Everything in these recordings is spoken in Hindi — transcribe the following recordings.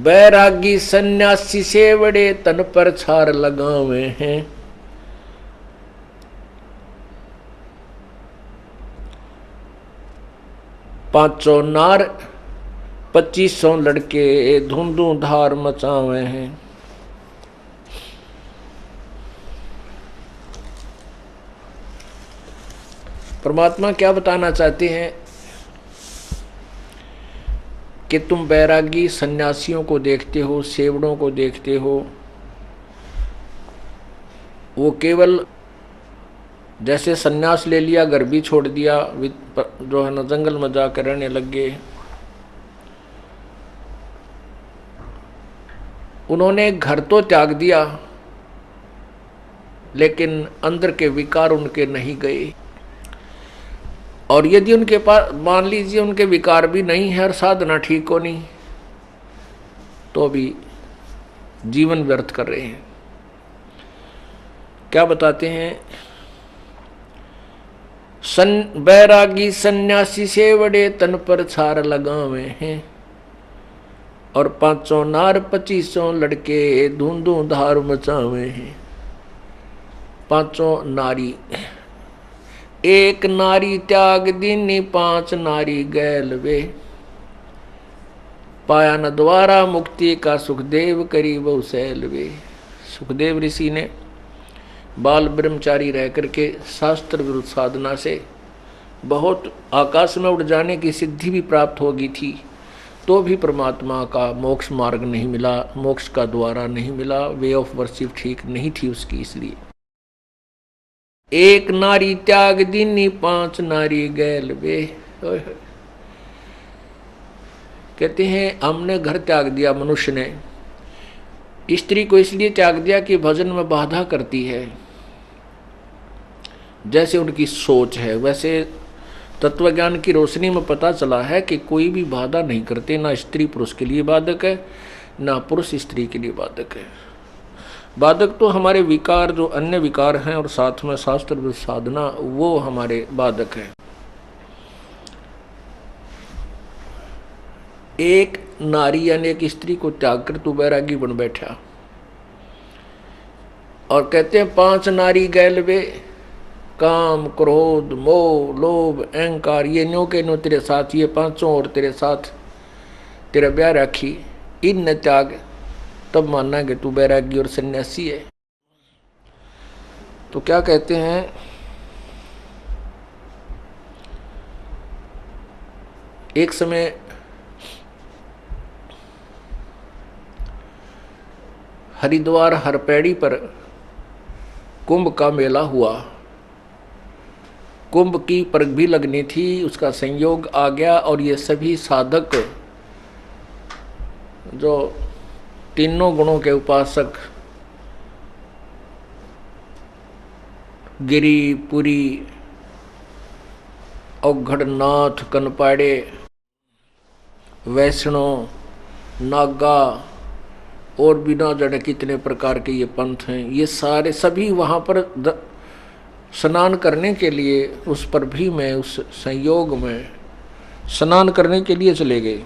बैरागी सन्यासी से बड़े तन पर छार लगावे हैं। पांचों नार 2500 लड़के धुंधु धार मचावे हैं। परमात्मा क्या बताना चाहते हैं कि तुम बैरागी सन्यासियों को देखते हो, सेवड़ों को देखते हो, वो केवल जैसे सन्यास ले लिया, घर भी छोड़ दिया, जो है ना जंगल में जाकर रहने लग गए। उन्होंने घर तो त्याग दिया, लेकिन अंदर के विकार उनके नहीं गए। और यदि उनके पास मान लीजिए उनके विकार भी नहीं है और साधना ठीक हो नहीं, तो भी जीवन व्यर्थ कर रहे हैं। क्या बताते हैं? बैरागी सन्यासी से बड़े तन पर छार लगावे हैं, और पांचों नार 2500 लड़के धुंधु धार मचावे हैं। पांचों नारी, एक नारी त्याग दीनी 5 नारी गैल वे, पाया न द्वारा मुक्ति का सुखदेव करी बहु सैल वे। सुखदेव ऋषि ने बाल ब्रह्मचारी रह करके शास्त्र विरुद्ध साधना से बहुत आकाश में उड़ जाने की सिद्धि भी प्राप्त होगी थी, तो भी परमात्मा का मोक्ष मार्ग नहीं मिला, मोक्ष का द्वारा नहीं मिला, वे ऑफ वर्शिप ठीक नहीं थी उसकी। इसलिए एक नारी त्याग दीनी 5 नारी गैल वे। कहते हैं हमने घर त्याग दिया, मनुष्य ने स्त्री को इसलिए त्याग दिया कि भजन में बाधा करती है। जैसे उनकी सोच है, वैसे तत्वज्ञान की रोशनी में पता चला है कि कोई भी बाधा नहीं करते, ना स्त्री पुरुष के लिए बाधक है, ना पुरुष स्त्री के लिए बाधक है। बाधक तो हमारे विकार, जो अन्य विकार हैं, और साथ में शास्त्र साधना, वो हमारे बाधक है। एक नारी यानी एक स्त्री को त्याग कर तू बैरागी बन बैठा, और कहते हैं 5 नारी गैल वे, काम क्रोध मोह लोभ अहंकार, ये न्यो के न्यो तेरे साथ, ये 5 और तेरे साथ तेरा ब्याह राखी, इन त्याग, तब मानना कि तू बैरागी और सन्यासी है। तो क्या कहते हैं? एक समय हरिद्वार हरपेड़ी पर कुंभ का मेला हुआ। कुंभ की परख भी लगनी थी, उसका संयोग आ गया, और ये सभी साधक जो तीनों गुणों के उपासक, गिरी पुरी औघड़नाथ कनपाड़े वैष्णव नागा और बिना जाने कितने प्रकार के ये पंथ हैं, ये सारे सभी वहाँ पर स्नान करने के लिए, उस पर भी मैं उस संयोग में स्नान करने के लिए चले गए।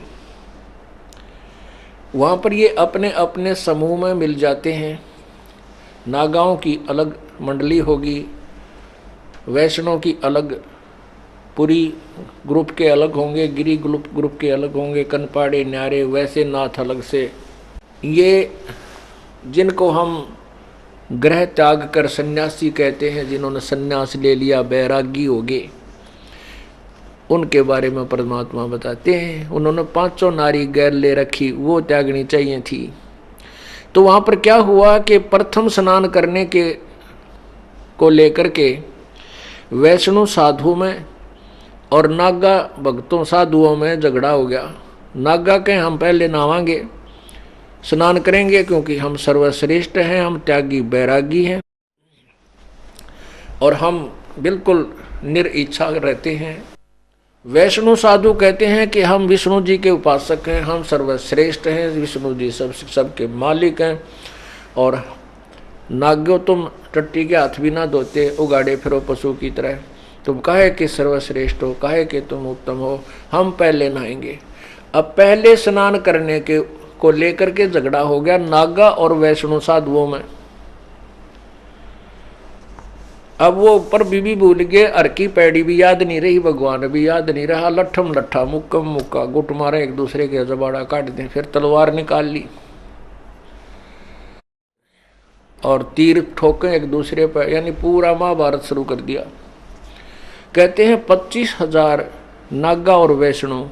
वहाँ पर ये अपने अपने समूह में मिल जाते हैं। नागाओं की अलग मंडली होगी, वैष्णव की अलग, पुरी ग्रुप के अलग होंगे, गिरी ग्रुप के अलग होंगे, कनपाड़े न्यारे वैसे नाथ अलग से। ये जिनको हम ग्रह त्याग कर सन्यासी कहते हैं, जिन्होंने सन्यास ले लिया, बैरागी हो गए, उनके बारे में परमात्मा बताते हैं। उन्होंने 500 नारी गैर ले रखी, वो त्यागनी चाहिए थी। तो वहाँ पर क्या हुआ कि प्रथम स्नान करने के को लेकर के वैष्णव साधु में और नागा भक्तों साधुओं में झगड़ा हो गया। नागा के हम पहले नहावांगे, स्नान करेंगे, क्योंकि हम सर्वश्रेष्ठ हैं, हम त्यागी बैरागी हैं, और हम बिल्कुल निरिच्छा रहते हैं। वैष्णव साधु कहते हैं कि हम विष्णु जी के उपासक हैं, हम सर्वश्रेष्ठ हैं, विष्णु जी सबके मालिक हैं। और नाग्यो तुम टट्टी के हाथ भी ना धोते, उगाड़े फिरो पशु की तरह, तुम काहे कि सर्वश्रेष्ठ हो, काहे कि तुम उत्तम हो, हम पहले नहाएंगे। अब पहले स्नान करने के को लेकर के झगड़ा हो गया नागा और वैष्णो साधुओं में। अब वो ऊपर भी भूल गए, हर की पैड़ी भी याद नहीं रही, भगवान भी याद नहीं रहा। लठम लट्ठा मुक्कम मुक्का गुट मारा, एक दूसरे के जबाड़ा काट दे, फिर तलवार निकाल ली और तीर ठोके एक दूसरे पर, यानी पूरा महाभारत शुरू कर दिया। कहते हैं 25,000 नागा और वैष्णो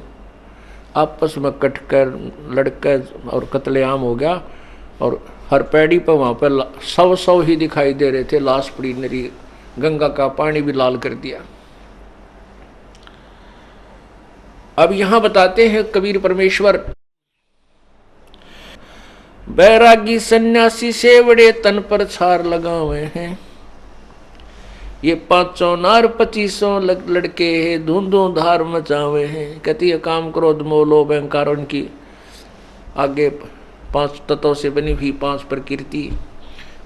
आपस में कटकर लड़कर और कत्लेआम हो गया। और हर पैड़ी पर वहां पर 100 ही दिखाई दे रहे थे, लाश पड़ी नरी, गंगा का पानी भी लाल कर दिया। अब यहां बताते हैं कबीर परमेश्वर, बैरागी सन्यासी सेवड़े तन पर छार लगावे हैं, ये 500 नार 2500 लड़के हैं, धूंधों धार मचावे हैं। कहती है काम क्रोध मोह लोभ अहंकार, उनकी आगे 5 तत्वों से बनी हुई 5 प्रकृति,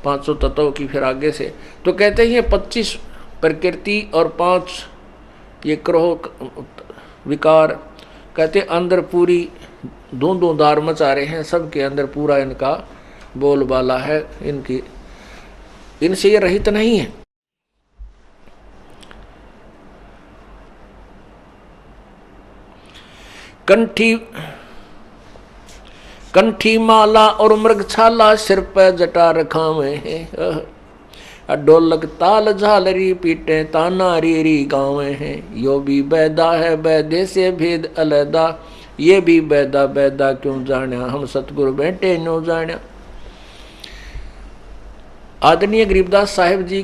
500 तत्वों की फिर आगे से। तो कहते हैं 25 प्रकृति और 5 ये क्रोध विकार, कहते अंदर पूरी धूंधों धार मचा रहे हैं, सबके अंदर पूरा इनका बोलबाला है, इनकी इनसे ये रहित नहीं है। कंठी माला और मृगछाला सिर पे जटा रखावे हैं, ढोलक ताल झालरी पीटे ताना रीरी गावे हैं। यो भी बैदा है बैदे से भेद अलैदा, ये भी बैदा बैदा क्यों जाण्या, हम सतगुरु बैठे नो जाण्या। आदरणीय गरीबदास साहिब जी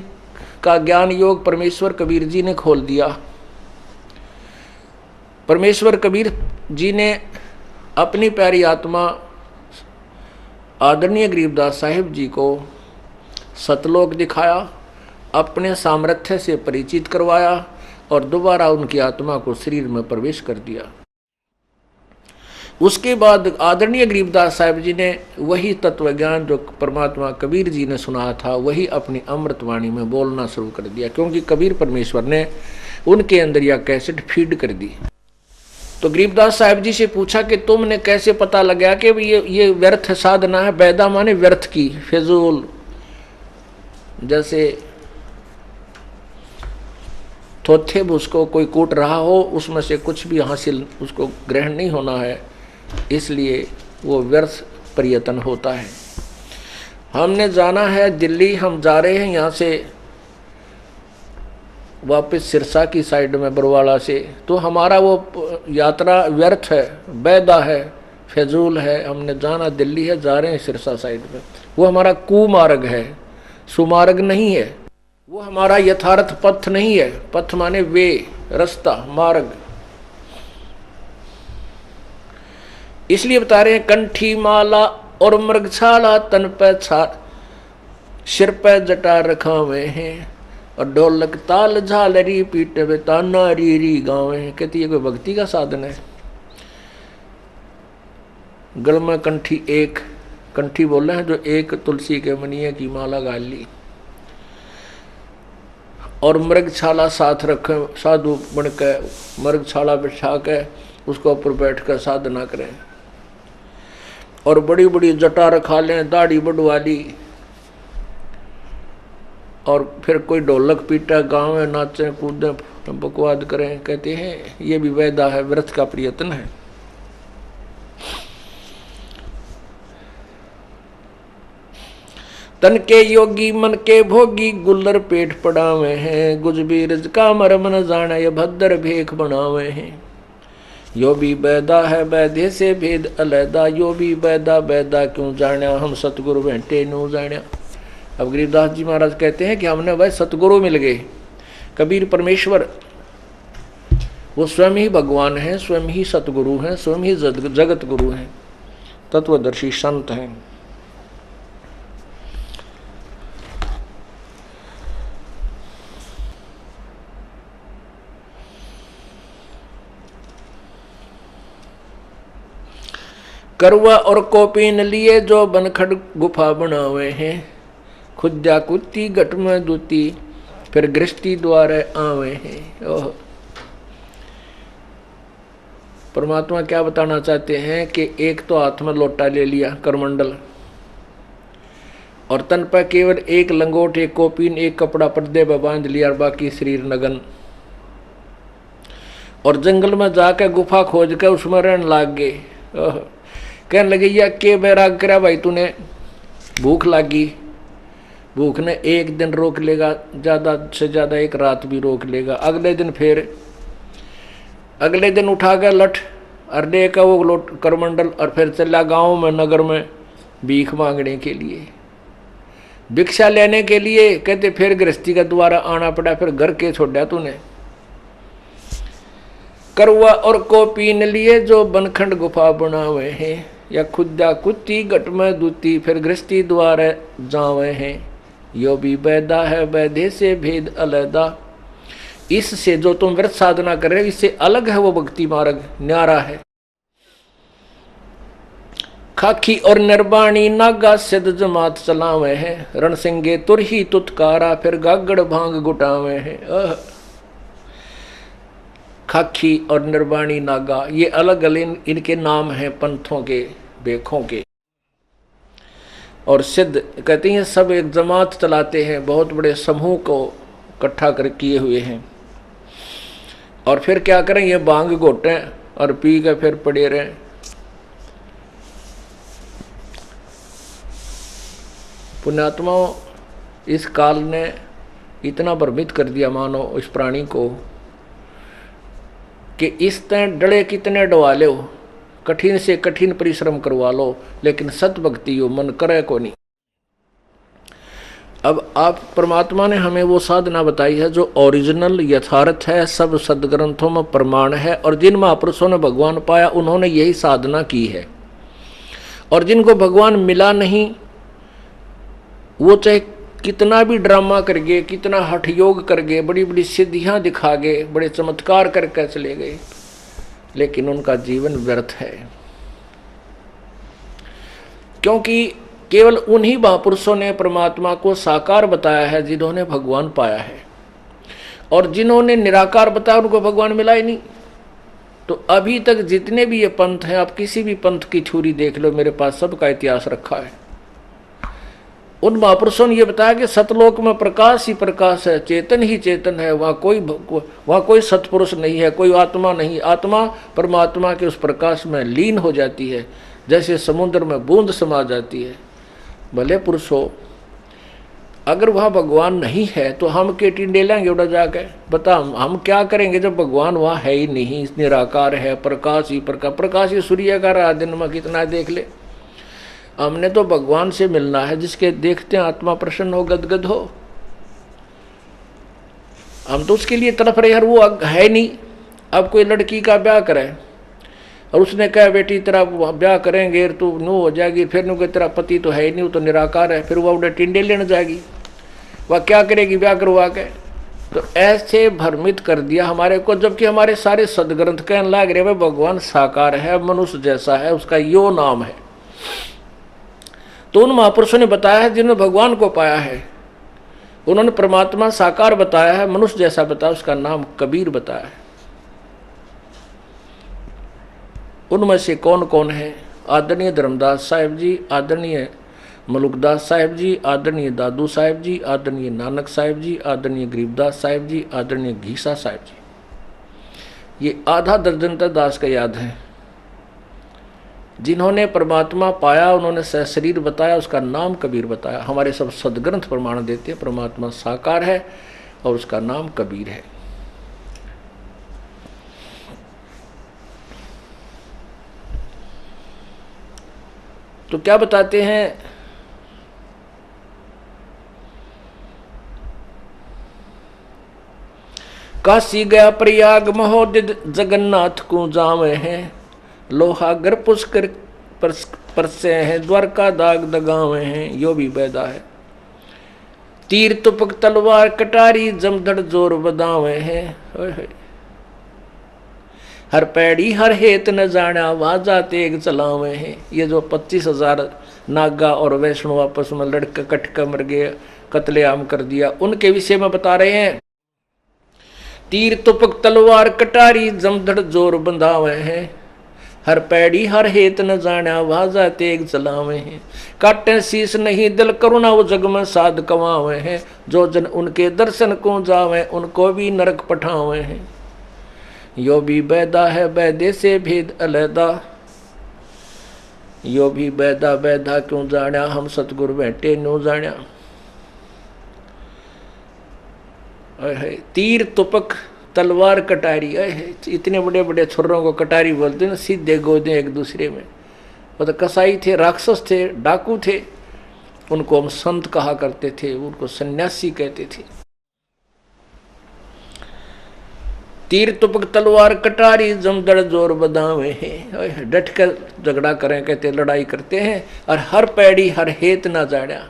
का ज्ञान योग परमेश्वर कबीर जी ने खोल दिया। परमेश्वर कबीर जी ने अपनी प्यारी आत्मा आदरणीय गरीबदास साहिब जी को सतलोक दिखाया, अपने सामर्थ्य से परिचित करवाया और दोबारा उनकी आत्मा को शरीर में प्रवेश कर दिया। उसके बाद आदरणीय गरीबदास साहिब जी ने वही तत्व ज्ञान जो परमात्मा कबीर जी ने सुनाया था, वही अपनी अमृतवाणी में बोलना शुरू कर दिया, क्योंकि कबीर परमेश्वर ने उनके अंदर यह कैसेट फीड कर दी। तो गरीबदास साहिब जी से पूछा कि तुमने कैसे पता लगा कि ये व्यर्थ साधना है। बैदा माने व्यर्थ की, फिजूल, जैसे थोथे उसको कोई कूट रहा हो, उसमें से कुछ भी हासिल उसको ग्रहण नहीं होना है, इसलिए वो व्यर्थ प्रयत्न होता है। हमने जाना है दिल्ली, हम जा रहे हैं यहाँ से वापस सिरसा की साइड में बरवाड़ा से, तो हमारा वो यात्रा व्यर्थ है, बैदा है, फजूल है। हमने जाना दिल्ली है, जा रहे हैं सिरसा साइड में, वो हमारा कुमार्ग है, सुमार्ग नहीं है, वो हमारा यथार्थ पथ नहीं है। पथ माने वे, रास्ता, मार्ग। इसलिए बता रहे हैं कंठी माला और मृगछाला तन पे छाल, सिर पे जटा रखावे हैं, और ढोलक ताल झालरी पीटे वे ताना रीरी गावे हैं। कहती है कोई भक्ति का साधन है। गल में कंठी, एक कंठी बोले हैं जो एक तुलसी के मनिये की माला गाल ली, और मृगछाला साथ रखे, साधु बनकर मृगछाला बिठा के उसको ऊपर बैठ कर साधना करें, और बड़ी बड़ी जटा रखा लें, दाढ़ी बढ़वा ली, और फिर कोई ढोलक पीटा, गाँव में नाचें कूदें बकवाद करें। कहते हैं ये भी वैदा है, व्रत का प्रयत्न है। तन के योगी मन के भोगी, गुल्लर पेट पड़ावे हैं, गुजबीरज का मरम न जाने, ये भद्र भेख बनावे हैं। यो भी बैदा है बैदे से भेद अलैदा, यो भी बैदा बैदा क्यों जाण्या, हम सतगुरु बैठे नो जाण्या। अब गरीबदास जी महाराज कहते हैं कि हमने वह सतगुरु मिल गए। कबीर परमेश्वर वो स्वयं ही भगवान हैं, स्वयं ही सतगुरु हैं, स्वयं ही जगत गुरु हैं, तत्वदर्शी संत हैं। करवा और कोपीन लिए जो बनखड़ गुफा बनावे हैं, खुद्या कुत्ती घट में दूती, फिर गृष्टि द्वारे आवे हैं। ओह परमात्मा क्या बताना चाहते हैं कि एक तो हाथ में लोटा ले लिया करमंडल, और तन पर केवल एक लंगोट, एक कोपीन, एक कपड़ा पर्दे पर बांध लिया, और बाकी शरीर नगन। और जंगल में जाकर गुफा खोज कर उसमें रहने लाग गए। कहने लगे या के बैराग करा भाई तूने, भूख लागी। भूख ने एक दिन रोक लेगा, ज़्यादा से ज़्यादा एक रात भी रोक लेगा। अगले दिन उठा कर लठ और ले का वो लोट करमंडल, और फिर चला गाँव में, नगर में भीख मांगने के लिए, भिक्षा लेने के लिए। कहते फिर गृहस्थी का द्वारा आना पड़ा, फिर घर के छोड़ा तूने। करवा और को पीन लिए जो बनखंड गुफा बनावे हैं, या खुदा कुत्ती घट में दूती, फिर गृहस्थी द्वारा जावे हैं। यो भी बैदा है बैदे से भेद अलैदा। इससे जो तुम व्रत साधना कर रहे हो इससे अलग है वो भक्ति मार्ग, न्यारा है। खाखी और निर्वाणी नागा सिद्ध जमात चलावे हैं, रणसिंगे तुरही तुतकारा, फिर गागड़ भांग गुटावे हैं। खाखी और निर्वाणी नागा ये अलग अलग इनके नाम हैं पंथों के, बेखों के। और सिद्ध कहते हैं सब एक जमात चलाते हैं, बहुत बड़े समूह को इकट्ठा कर किए हुए हैं। और फिर क्या करें, ये भांग घोटें और पी के फिर पड़े रहें। पुण्यात्माओं, इस काल ने इतना भ्रमित कर दिया मानो इस प्राणी को कि इस तरह डले कितने डवा लो, कठिन से कठिन परिश्रम करवा लो, लेकिन सत भक्ति हो मन करे को नहीं। अब आप परमात्मा ने हमें वो साधना बताई है जो ओरिजिनल यथार्थ है, सब सदग्रंथों में प्रमाण है, और जिन महापुरुषों ने भगवान पाया उन्होंने यही साधना की है। और जिनको भगवान मिला नहीं वो चाहे कितना भी ड्रामा कर गए, कितना हठ योग कर गए, बड़ी बड़ी सिद्धियां दिखा गए, बड़े चमत्कार करके चले गए, लेकिन उनका जीवन व्यर्थ है। क्योंकि केवल उन्हीं महापुरुषों ने परमात्मा को साकार बताया है जिन्होंने भगवान पाया है, और जिन्होंने निराकार बताया उनको भगवान मिला ही नहीं। तो अभी तक जितने भी ये पंथ हैं, आप किसी भी पंथ की थ्योरी देख लो, मेरे पास सबका इतिहास रखा है। उन महापुरुषों ने ये बताया कि सतलोक में प्रकाश ही प्रकाश है, चेतन ही चेतन है, वहाँ कोई सत्पुरुष नहीं है, कोई आत्मा नहीं। आत्मा परमात्मा के उस प्रकाश में लीन हो जाती है, जैसे समुद्र में बूंद समा जाती है। भले पुरुष हो, अगर वहाँ भगवान नहीं है तो हम के टिंडे लेंगे उड़ा जाकर, बता हम क्या करेंगे जब भगवान वहाँ है ही नहीं, निराकार है, प्रकाश ही प्रकाश। प्रकाश ही सूर्य का रहा दिन में कितना देख ले। हमने तो भगवान से मिलना है जिसके देखते हैं आत्मा प्रसन्न हो, गदगद हो। हम तो उसके लिए तड़प रहे, यार वो है नहीं। अब कोई लड़की का ब्याह करे और उसने कहा बेटी तेरा ब्याह करेंगे तो नो हो जाएगी, फिर नो कि तेरा पति तो है ही नहीं, वो तो निराकार है, फिर वह उन्हें टिंडे लेने जाएगी, वह क्या करेगी ब्याह करवा के। तो ऐसे भ्रमित कर दिया हमारे को, जबकि हमारे सारे सदग्रंथ कहने लग रहे भाई भगवान साकार है, मनुष्य जैसा है, उसका यो नाम है। तो उन महापुरुषों ने बताया है जिन्होंने भगवान को पाया है, उन्होंने परमात्मा साकार बताया है, मनुष्य जैसा बताया, उसका नाम कबीर बताया है। उनमें से कौन कौन है? आदरणीय धर्मदास साहिब जी, आदरणीय मलुकदास साहिब जी, आदरणीय दादू साहिब जी, आदरणीय नानक साहिब जी, आदरणीय गरीबदास साहिब जी, आदरणीय घीसा साहिब जी। ये आधा दर्जन तक दास का याद है जिन्होंने परमात्मा पाया, उन्होंने सशरीर बताया, उसका नाम कबीर बताया। हमारे सब सदग्रंथ प्रमाण देते हैं परमात्मा साकार है और उसका नाम कबीर है। तो क्या बताते हैं? काशी गया प्रयाग महोदित जगन्नाथ को जावे हैं, लोहागर पुष्कर परसे हैं, द्वारका दाग दगावे हैं, यो भी बैदा है। तीर तुपक तलवार कटारी जमधड़ जोर बदावे हैं, हर पैड़ी हर हेत न जाना वाजा तेग चलावे हैं। ये जो 25,000 नागा और वैष्णव आपस में लड़के कटका मर गए, कत्लेआम कर दिया, उनके विषय में बता रहे हैं। तीर तुपक तलवार कटारी जमधड़ जोर बंधावे हैं, हर पैड़ी हर हेत न जाना वाजा तेग चलावे हैं। काटे शीस नहीं दिल करुणा वो जग में साध कमावे हैं। जो जन उनके दर्शन को जावे उनको भी नरक पठावे हैं। यो भी बैदा है बैदे से भेद अलैदा, यो भी बैदा बैदा क्यों जाना हम सतगुरु बैठे नो जाना। तीर तुपक तलवार कटारी, इतने बड़े बड़े छुर्रों को कटारी बोलते ना, सीधे गोदे एक दूसरे में। वो तो कसाई थे, राक्षस थे, डाकू थे, उनको हम संत कहा करते थे, उनको सन्यासी कहते थे। तीर तुपक तलवार कटारी जमदड़ जोर बदावे हैं। डट कर झगड़ा करें कहते, लड़ाई करते हैं। और हर पैड़ी हर हेत ना जाड़ा,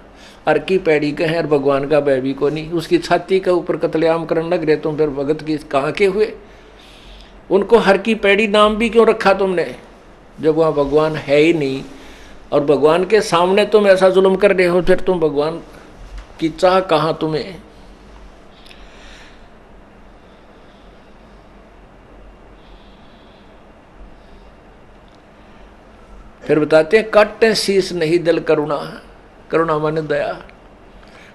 हर की पैड़ी कहें और भगवान का बैबी को नहीं। उसकी छाती के ऊपर कत्लेआम करने लग रहे तुम, फिर भगत की कहाँ के हुए? उनको हर की पैड़ी नाम भी क्यों रखा तुमने, जब वहाँ भगवान है ही नहीं। और भगवान के सामने तुम ऐसा जुल्म कर रहे हो, फिर तुम भगवान की चाह कहाँ तुम्हें? फिर बताते हैं काटे शीस नहीं दिल करुणा, करुणा माने दया।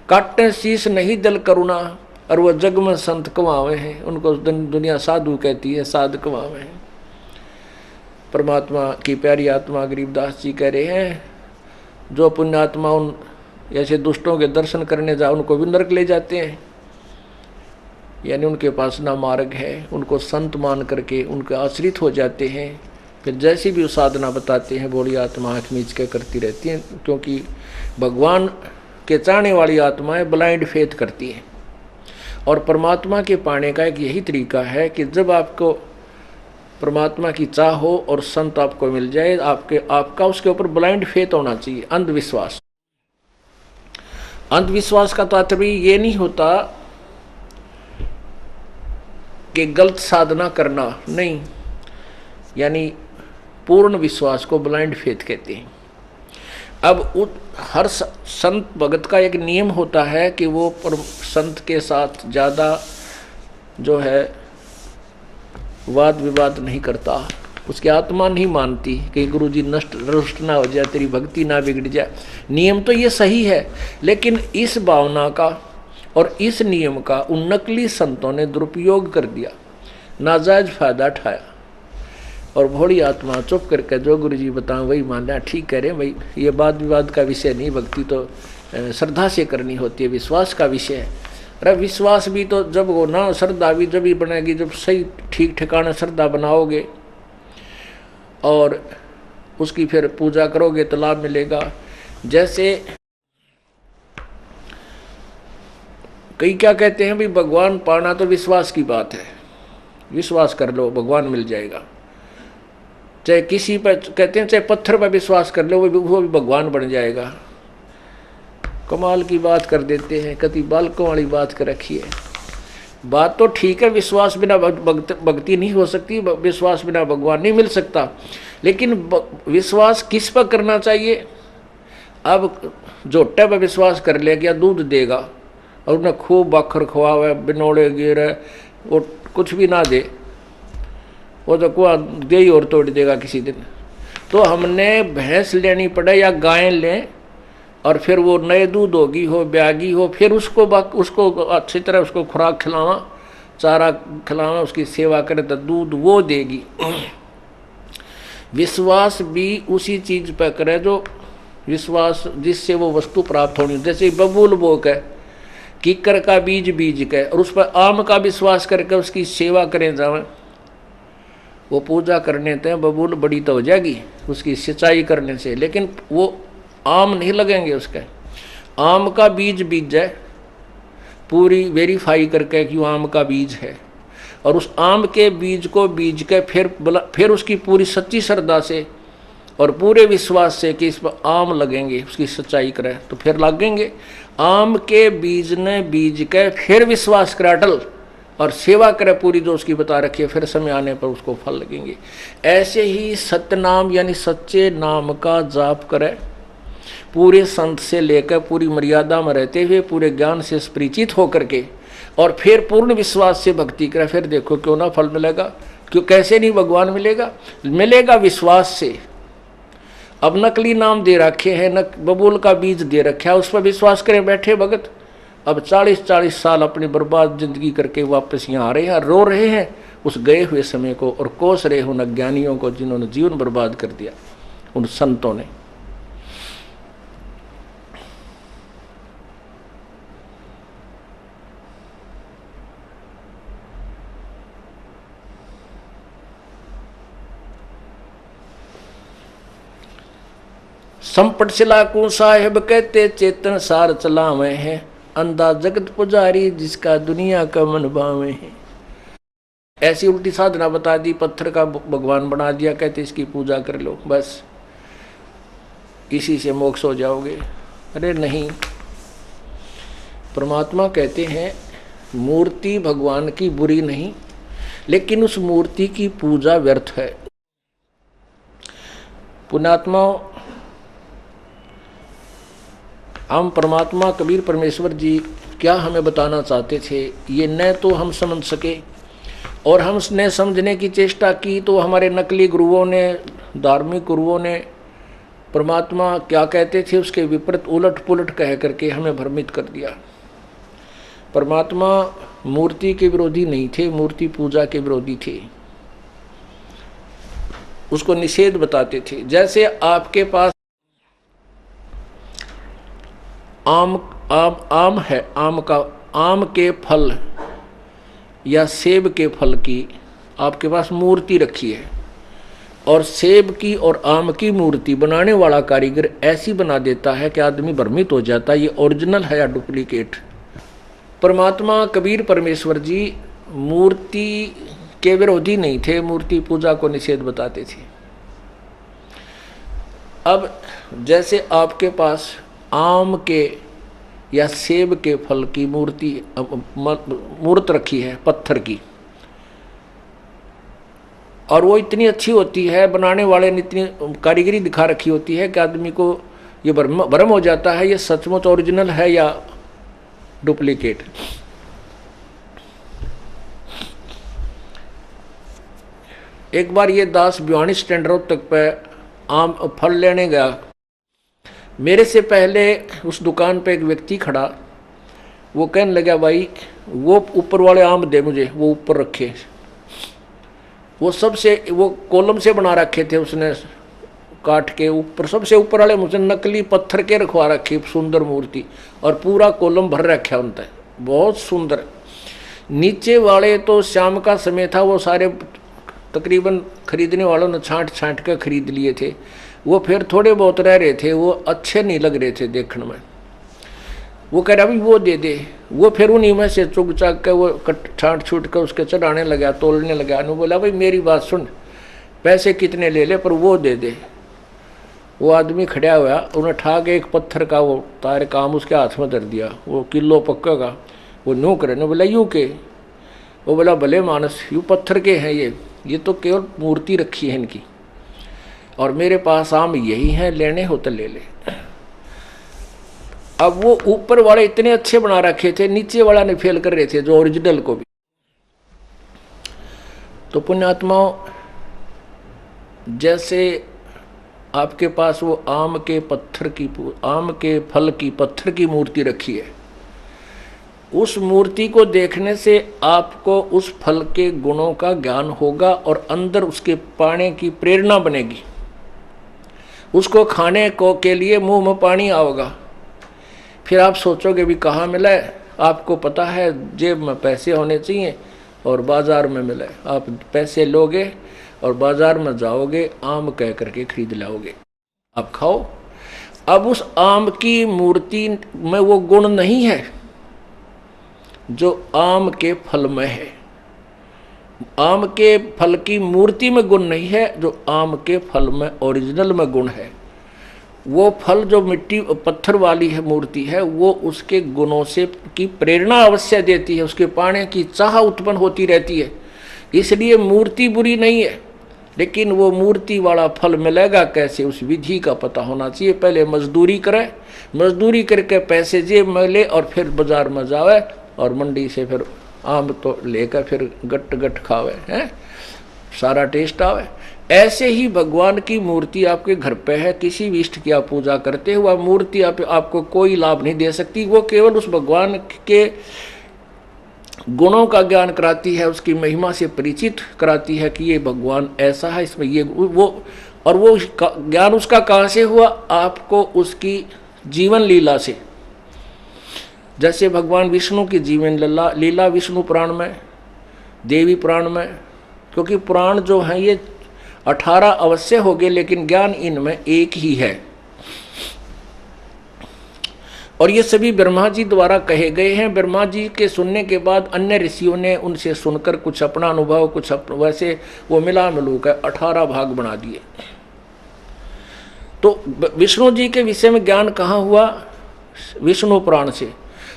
काटे शीस नहीं दिल करुणा, और वो जग में संत कमावे हैं। उनको दुनिया साधु कहती है, साध कमावे हैं। परमात्मा की प्यारी आत्मा गरीबदास जी कह रहे हैं, जो पुण्यात्मा उन ऐसे दुष्टों के दर्शन करने जा उनको भी नरक ले जाते हैं। यानी उनके पास ना मार्ग है, उनको संत मान करके उनके आश्रित हो जाते हैं। फिर जैसी भी साधना बताते हैं बोली आत्मा आँख मीच के करती रहती है, क्योंकि भगवान के चाहने वाली आत्माएं ब्लाइंड फेथ करती हैं। और परमात्मा के पाने का एक यही तरीका है कि जब आपको परमात्मा की चाह हो और संत आपको मिल जाए, आपका उसके ऊपर ब्लाइंड फेथ होना चाहिए, अंधविश्वास। अंधविश्वास का तात्पर्य ये नहीं होता कि गलत साधना करना, नहीं, यानी पूर्ण विश्वास को ब्लाइंड फेथ कहते हैं। अब हर संत भगत का एक नियम होता है कि वो संत के साथ ज़्यादा जो है वाद विवाद नहीं करता, उसकी आत्मा नहीं मानती कि गुरु जी रुष्ट ना हो जाए, तेरी भक्ति ना बिगड़ जाए। नियम तो ये सही है, लेकिन इस भावना का और इस नियम का उन नकली संतों ने दुरुपयोग कर दिया, नाजायज फायदा उठाया। और भोली आत्मा चुप करके जो गुरु जी बताएं वही मान लिया, ठीक कह रहे हैं भाई, ये वाद विवाद का विषय नहीं, भक्ति तो श्रद्धा से करनी होती है, विश्वास का विषय है। अरे विश्वास भी तो जब हो ना, श्रद्धा भी जब ही बनेगी जब सही ठीक ठिकाना श्रद्धा बनाओगे और उसकी फिर पूजा करोगे तो लाभ मिलेगा। जैसे कई क्या कहते हैं भाई, भगवान पाना तो विश्वास की बात है, विश्वास कर लो भगवान मिल जाएगा। चाहे किसी पर कहते हैं, चाहे पत्थर पर विश्वास कर लो वो भी भगवान बन जाएगा। कमाल की बात कर देते हैं, कति बालकों वाली बात कर रखी है। बात तो ठीक है, विश्वास बिना भक्ति नहीं हो सकती, विश्वास बिना भगवान नहीं मिल सकता। लेकिन विश्वास किस पर करना चाहिए? अब जोटे पर विश्वास कर ले क्या दूध देगा और उन्हें खूब बखर खुआवे, बिनोड़े गिरे, वो कुछ भी ना दे, वो तो कुआ दे ही और तोड़ देगा किसी दिन। तो हमने भैंस लेनी पड़े या गाय लें और फिर वो नए दूध होगी हो, ब्यागी हो, फिर उसको अच्छी तरह उसको खुराक खिलावा, चारा खिलावा, उसकी सेवा करे तो दूध वो देगी। विश्वास भी उसी चीज पर करे जो विश्वास जिससे वो वस्तु प्राप्त होनी। जैसे बबूल बो के कीकर का बीज बीज के और उस पर आम का विश्वास करके उसकी सेवा करें जावे, वो पूजा करने ते बबूल बड़ी तो हो जाएगी उसकी सिंचाई करने से, लेकिन वो आम नहीं लगेंगे। उसके आम का बीज बीज जाए, पूरी वेरीफाई करके कि वो आम का बीज है, और उस आम के बीज को बीज के फिर उसकी पूरी सच्ची श्रद्धा से और पूरे विश्वास से कि इस पर आम लगेंगे, उसकी सच्चाई करें तो फिर लगेंगे। आम के बीज ने बीज के फिर विश्वास करे अटल और सेवा करे पूरी जो उसकी बता रखी है, फिर समय आने पर उसको फल लगेंगे। ऐसे ही सत्यनाम यानी सच्चे नाम का जाप करे, पूरे संत से लेकर पूरी मर्यादा में रहते हुए पूरे ज्ञान से परिचित होकर के, और फिर पूर्ण विश्वास से भक्ति करे, फिर देखो क्यों ना फल मिलेगा। क्यों, कैसे नहीं भगवान मिलेगा? मिलेगा विश्वास से। अब नकली नाम दे रखे हैं, बबूल का बीज दे रखा है, उस पर विश्वास करें बैठे भगत। अब 40-40 साल अपनी बर्बाद जिंदगी करके वापस यहाँ आ रहे हैं, रो रहे हैं उस गए हुए समय को, और कोस रहे उन अज्ञानियों को जिन्होंने जीवन बर्बाद कर दिया, उन संतों ने। संपट सिलाकू साहेब कहते चेतन सार चलावे हैं, अंधा जगत पुजारी जिसका दुनिया का मन भावे है। ऐसी उल्टी साधना बता दी, पत्थर का भगवान बना दिया, कहते इसकी पूजा कर लो, बस इसी से मोक्ष हो जाओगे। अरे नहीं, परमात्मा कहते हैं मूर्ति भगवान की बुरी नहीं, लेकिन उस मूर्ति की पूजा व्यर्थ है। पुण्यात्मा, हम परमात्मा कबीर परमेश्वर जी क्या हमें बताना चाहते थे, ये न तो हम समझ सके, और हमने समझने की चेष्टा की तो हमारे नकली गुरुओं ने, धार्मिक गुरुओं ने परमात्मा क्या कहते थे उसके विपरीत उलट पुलट कह करके हमें भ्रमित कर दिया। परमात्मा मूर्ति के विरोधी नहीं थे, मूर्ति पूजा के विरोधी थे, उसको निषेध बताते थे। जैसे आपके पास आम है, आम के फल या सेब के फल की आपके पास मूर्ति रखी है, और सेब की और आम की मूर्ति बनाने वाला कारीगर ऐसी बना देता है कि आदमी भ्रमित हो जाता है ये ओरिजिनल है या डुप्लीकेट। परमात्मा कबीर परमेश्वर जी मूर्ति के विरोधी नहीं थे, मूर्ति पूजा को निषेध बताते थे। अब जैसे आपके पास आम के या सेब के फल की मूर्त रखी है पत्थर की, और वो इतनी अच्छी होती है, बनाने वाले ने इतनी कारीगरी दिखा रखी होती है कि आदमी को ये भ्रम हो जाता है ये सचमुच ओरिजिनल है या डुप्लीकेट। एक बार ये दास भिवानी स्टैंड रोड तक पे आम फल लेने गया, मेरे से पहले उस दुकान पे एक व्यक्ति खड़ा, वो कहने लगा भाई वो ऊपर वाले आम दे मुझे, वो ऊपर रखे, वो सबसे वो कॉलम से बना रखे थे उसने काट के, ऊपर सबसे ऊपर वाले मुझे नकली पत्थर के रखवा रखी सुंदर मूर्ति, और पूरा कॉलम भर रखा उनसे, बहुत सुंदर। नीचे वाले तो शाम का समय था, वो सारे तकरीबन खरीदने वालों ने छांट छांट कर खरीद लिए थे, वो फिर थोड़े बहुत रह रहे थे, वो अच्छे नहीं लग रहे थे देखने में। वो कह रहा भाई वो दे दे, वो फिर उन्हीं में से चुग चाग के वो छांट छूट कर उसके चढ़ाने लगा, तोड़ने लगा। उन्होंने बोला भाई मेरी बात सुन, पैसे कितने ले ले पर वो दे दे। वो आदमी खड़ा हुआ, उन्हें ठा के एक पत्थर का वो तार काम उसके हाथ में धर दिया, वो किलो पक्का का, वो नो करे न, बोला यूँ के, वो बोला भले मानस यूँ पत्थर के हैं ये तो केवल मूर्ति रखी है इनकी, और मेरे पास आम यही हैं, लेने हो तो ले ले। अब वो ऊपर वाले इतने अच्छे बना रखे थे, नीचे वाला ने फेल कर रहे थे जो ओरिजिनल को भी। तो पुण्यात्माओं, जैसे आपके पास वो आम के फल की पत्थर की मूर्ति रखी है, उस मूर्ति को देखने से आपको उस फल के गुणों का ज्ञान होगा और अंदर उसके पाने की प्रेरणा बनेगी, उसको खाने को के लिए मुंह में पानी आओगा। फिर आप सोचोगे भी कहाँ मिला है, आपको पता है जेब में पैसे होने चाहिए और बाजार में मिला है, आप पैसे लोगे और बाजार में जाओगे, आम कह करके खरीद लाओगे, आप खाओ। अब उस आम की मूर्ति में वो गुण नहीं है जो आम के फल में है, आम के फल की मूर्ति में गुण नहीं है जो आम के फल में ओरिजिनल में गुण है। वो फल जो मिट्टी पत्थर वाली है मूर्ति है, वो उसके गुणों से की प्रेरणा अवश्य देती है, उसके पाने की चाह उत्पन्न होती रहती है। इसलिए मूर्ति बुरी नहीं है, लेकिन वो मूर्ति वाला फल मिलेगा कैसे, उस विधि का पता होना चाहिए। पहले मजदूरी करे, मजदूरी करके पैसे जेब में ले और फिर बाजार में जावे और मंडी से फिर आम तो लेकर फिर गट गट खावे हैं। सारा टेस्ट आवे। ऐसे ही भगवान की मूर्ति आपके घर पे है, किसी भी इष्ट की आप पूजा करते हो, वह मूर्ति आपको कोई लाभ नहीं दे सकती। वो केवल उस भगवान के गुणों का ज्ञान कराती है, उसकी महिमा से परिचित कराती है कि ये भगवान ऐसा है, इसमें ये वो। और वो ज्ञान उसका कहाँ से हुआ? आपको उसकी जीवन लीला से। जैसे भगवान विष्णु की जीवन लीला विष्णु पुराण में, देवी पुराण में, क्योंकि पुराण जो हैं ये 18 अवश्य हो गए, लेकिन ज्ञान इनमें एक ही है। और ये सभी ब्रह्मा जी द्वारा कहे गए हैं। ब्रह्मा जी के सुनने के बाद अन्य ऋषियों ने उनसे सुनकर कुछ अपना अनुभव, कुछ वैसे वो मिला मिलू कर 18 भाग बना दिए। तो विष्णु जी के विषय में ज्ञान कहाँ हुआ? विष्णु पुराण से।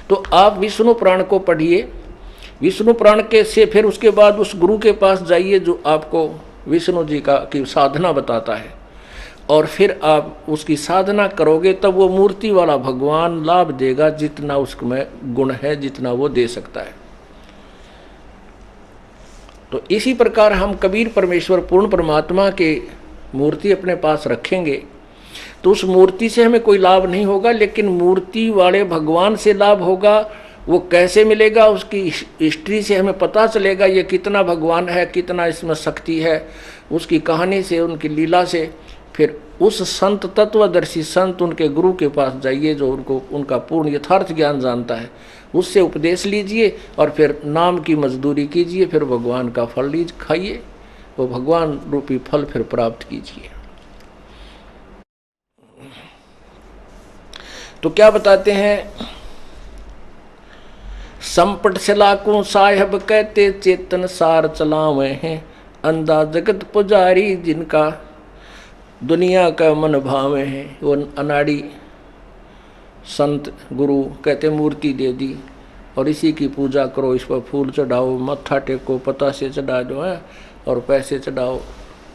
तो आप विष्णु पुराण को पढ़िए, विष्णु पुराण के से फिर उसके बाद उस गुरु के पास जाइए जो आपको विष्णु जी की साधना बताता है, और फिर आप उसकी साधना करोगे तब वो मूर्ति वाला भगवान लाभ देगा जितना उसमें गुण है, जितना वो दे सकता है। तो इसी प्रकार हम कबीर परमेश्वर पूर्ण परमात्मा के मूर्ति अपने पास रखेंगे तो उस मूर्ति से हमें कोई लाभ नहीं होगा, लेकिन मूर्ति वाले भगवान से लाभ होगा। वो कैसे मिलेगा? उसकी हिस्ट्री से हमें पता चलेगा ये कितना भगवान है, कितना इसमें शक्ति है, उसकी कहानी से, उनकी लीला से। फिर उस संत, तत्वदर्शी संत, उनके गुरु के पास जाइए जो उनका पूर्ण यथार्थ ज्ञान जानता है, उससे उपदेश लीजिए और फिर नाम की मजदूरी कीजिए, फिर भगवान का फल खाइए, वो भगवान रूपी फल फिर प्राप्त कीजिए। तो क्या बताते हैं? संपट सलाकों साहेब कहते चेतन सार चलावे हैं, अंधा जगत पुजारी जिनका दुनिया का मन भावे हैं। वो अनाड़ी संत गुरु कहते मूर्ति दे दी और इसी की पूजा करो, इस पर फूल चढ़ाओ, मत्था टेको, पता से चढ़ा दो है और पैसे चढ़ाओ,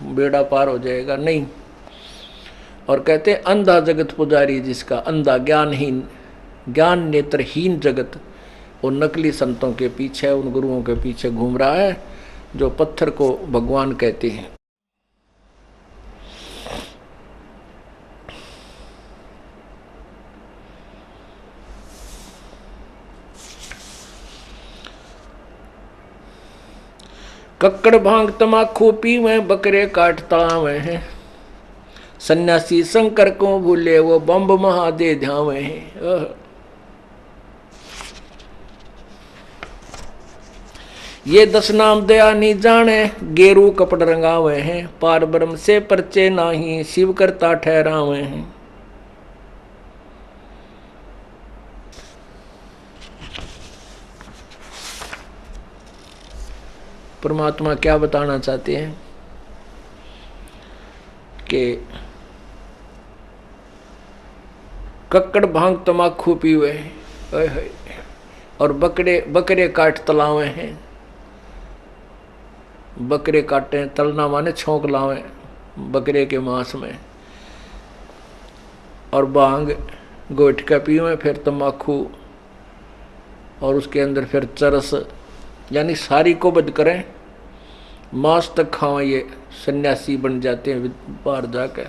बेड़ा पार हो जाएगा। नहीं। और कहते अंधा जगत पुजारी जिसका, अंधा ज्ञानहीन, ज्ञान नेत्रहीन जगत वो नकली संतों के पीछे, उन गुरुओं के पीछे घूम रहा है जो पत्थर को भगवान कहते हैं। कक्कड़ भांग तमाकू पीवे, बकरे काटता हुए हैं, सन्यासी शंकर को भूले वो बम्ब महादे ध्यावे हैं। ये 10 नाम दया नहीं जाने, गेरू कपड़ रंगावे हैं, पार ब्रह्म से परचे नाही, शिव करता ठहरावे हैं। परमात्मा क्या बताना चाहते हैं कि कक्कड़ भांग तमाकू पीवे और बकरे काट तलावे हैं। बकरे काटे, तलना माने छोंक लावे बकरे के मांस में, और भांग गोटका पीवे, फिर तमाकू और उसके अंदर फिर चरस, यानी सारी को बद करें, मांस तक खावें। ये सन्यासी बन जाते हैं बाहर जाकर।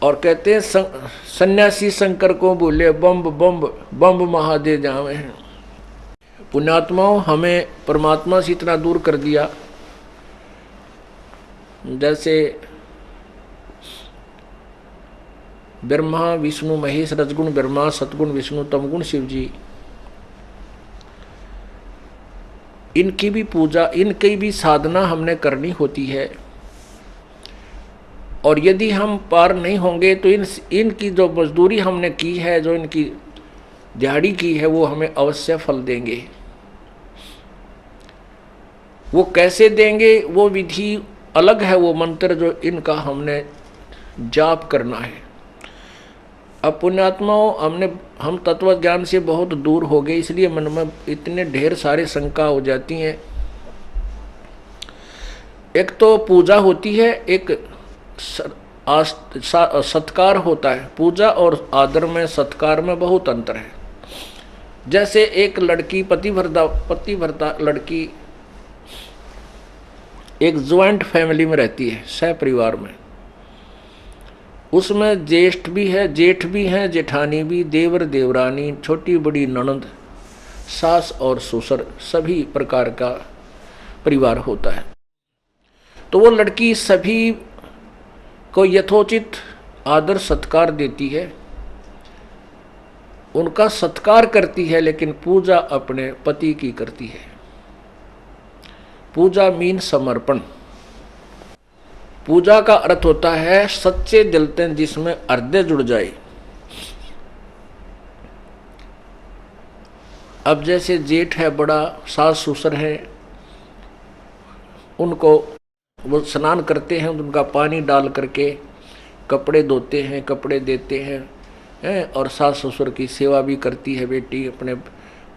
और कहते हैं सन्यासी शंकर को भूले, बम्ब बम्ब बम्ब महादे जावे हैं। पुण्यात्माओं, हमें परमात्मा से इतना दूर कर दिया, जैसे ब्रह्मा विष्णु महेश, रजगुण ब्रह्मा, सतगुण विष्णु, तमगुण शिव जी, इनकी भी पूजा, इनकी भी साधना हमने करनी होती है। और यदि हम पार नहीं होंगे तो इनकी जो मजदूरी हमने की है, जो इनकी दिहाड़ी की है, वो हमें अवश्य फल देंगे। वो कैसे देंगे वो विधि अलग है, वो मंत्र जो इनका हमने जाप करना है। अब पुण्यात्माओं, हम तत्व ज्ञान से बहुत दूर हो गए, इसलिए मन में इतने ढेर सारे शंका हो जाती हैं। एक तो पूजा होती है, एक सत्कार होता है। पूजा और आदर में, सत्कार में बहुत अंतर है। जैसे एक लड़की, पतिव्रता लड़की एक ज्वाइंट फैमिली में रहती है, सह परिवार में। उसमें ज्येष्ठ भी है, जेठ भी है, जेठानी भी, देवर देवरानी, छोटी बड़ी ननद, सास और ससुर, सभी प्रकार का परिवार होता है। तो वो लड़की सभी को यथोचित आदर सत्कार देती है, उनका सत्कार करती है, लेकिन पूजा अपने पति की करती है। पूजा मीन समर्पण। पूजा का अर्थ होता है सच्चे दिल से जिसमें हृदय जुड़ जाए। अब जैसे जेठ है बड़ा, सास ससुर है, उनको वो स्नान करते हैं, उनका पानी डाल करके कपड़े धोते हैं, कपड़े देते हैं, और सास ससुर की सेवा भी करती है बेटी, अपने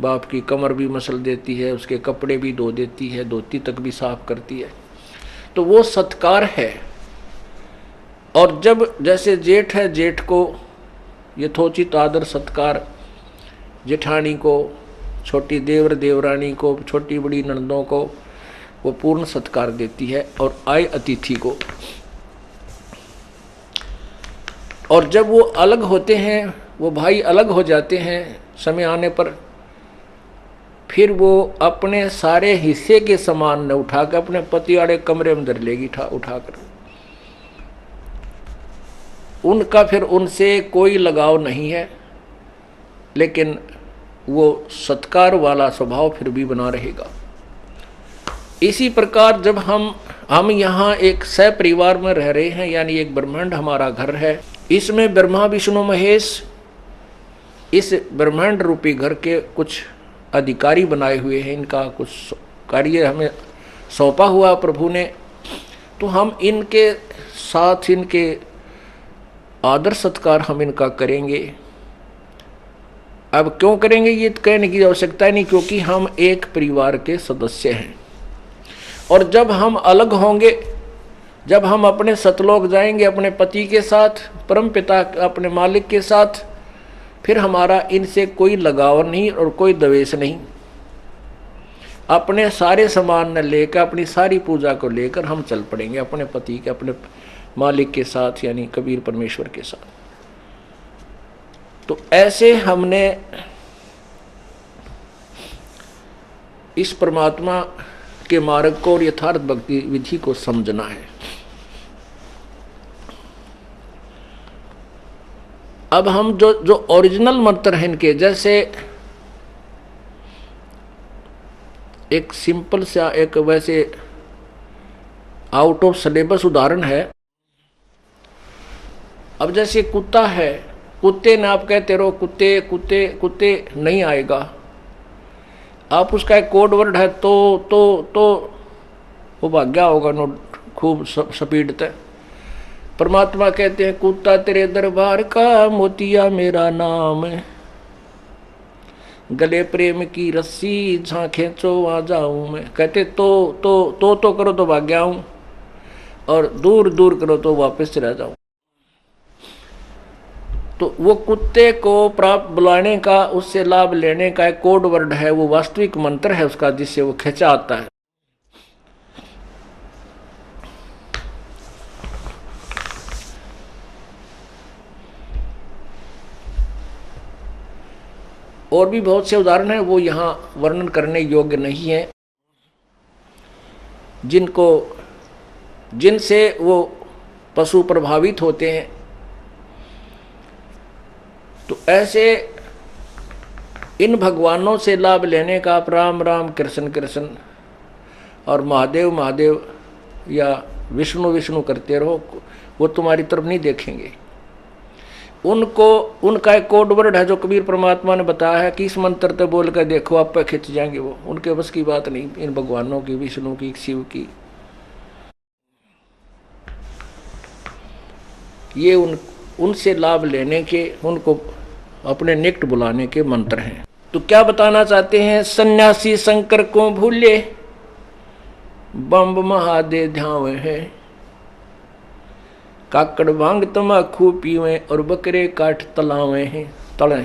बाप की कमर भी मसल देती है, उसके कपड़े भी धो देती है, धोती तक भी साफ करती है। तो वो सत्कार है। और जब जैसे जेठ है, जेठ को यथोचित आदर सत्कार, जेठानी को, छोटी देवर देवरानी को, छोटी बड़ी ननदों को वो पूर्ण सत्कार देती है, और आए अतिथि को। और जब वो अलग होते हैं, वो भाई अलग हो जाते हैं समय आने पर, फिर वो अपने सारे हिस्से के सामान न उठाकर अपने पति वाले कमरे में धर लेगी उठाकर। उनका फिर उनसे कोई लगाव नहीं है, लेकिन वो सत्कार वाला स्वभाव फिर भी बना रहेगा। इसी प्रकार जब हम यहाँ एक सह परिवार में रह रहे हैं, यानी एक ब्रह्मांड हमारा घर है, इसमें ब्रह्मा विष्णु महेश इस ब्रह्मांड रूपी घर के कुछ अधिकारी बनाए हुए हैं, इनका कुछ कार्य हमें सौंपा हुआ प्रभु ने। तो हम इनके साथ इनके आदर सत्कार हम इनका करेंगे। अब क्यों करेंगे ये कहने की आवश्यकता नहीं, क्योंकि हम एक परिवार के सदस्य हैं। और जब हम अलग होंगे, जब हम अपने सतलोक जाएंगे अपने पति के साथ, परम पिता अपने मालिक के साथ, फिर हमारा इनसे कोई लगाव नहीं और कोई द्वेष नहीं। अपने सारे सामान न लेकर, अपनी सारी पूजा को लेकर हम चल पड़ेंगे अपने पति के, अपने मालिक के साथ, यानी कबीर परमेश्वर के साथ। तो ऐसे हमने इस परमात्मा के मार्ग को और यथार्थ भक्ति विधि को समझना है। अब हम जो ओरिजिनल मंत्र हैं इनके, जैसे एक सिंपल सा एक वैसे आउट ऑफ सिलेबस उदाहरण है। अब जैसे कुत्ता है, कुत्ते ने आप कहते रहो कुत्ते कुत्ते कुत्ते नहीं आएगा, आप उसका एक कोड वर्ड है तो वो भाग गया होगा नो खूब स्पीड तक। परमात्मा कहते हैं कुत्ता तेरे दरबार का मोतिया मेरा नाम, गले प्रेम की रस्सी जहाँ खींचो आ जाऊं मैं। कहते तो करो तो भाग गया हूं, और दूर दूर करो तो वापस चला जाऊं। तो वो कुत्ते को प्राप्त बुलाने का, उससे लाभ लेने का एक कोड वर्ड है, वो वास्तविक मंत्र है उसका, जिससे वो खींचा आता है। और भी बहुत से उदाहरण हैं, वो यहाँ वर्णन करने योग्य नहीं है, जिनसे वो पशु प्रभावित होते हैं। तो ऐसे इन भगवानों से लाभ लेने का आप राम राम कृष्ण कृष्ण और महादेव महादेव या विष्णु विष्णु करते रहो, वो तुम्हारी तरफ नहीं देखेंगे। उनका एक कोड वर्ड है जो कबीर परमात्मा ने बताया है कि इस मंत्र तो बोल कर देखो आप पे खिंच जाएंगे। वो उनके बस की बात नहीं, इन भगवानों की, विष्णु की, शिव की, ये उनसे लाभ लेने के, उनको अपने निकट बुलाने के मंत्र हैं। तो क्या बताना चाहते हैं? सन्यासी शंकर को भूले बम्ब महादेव ध्यावे हैं, काकड़ भांग तमाकू पीवे और बकरे काट तलावे हैं। तले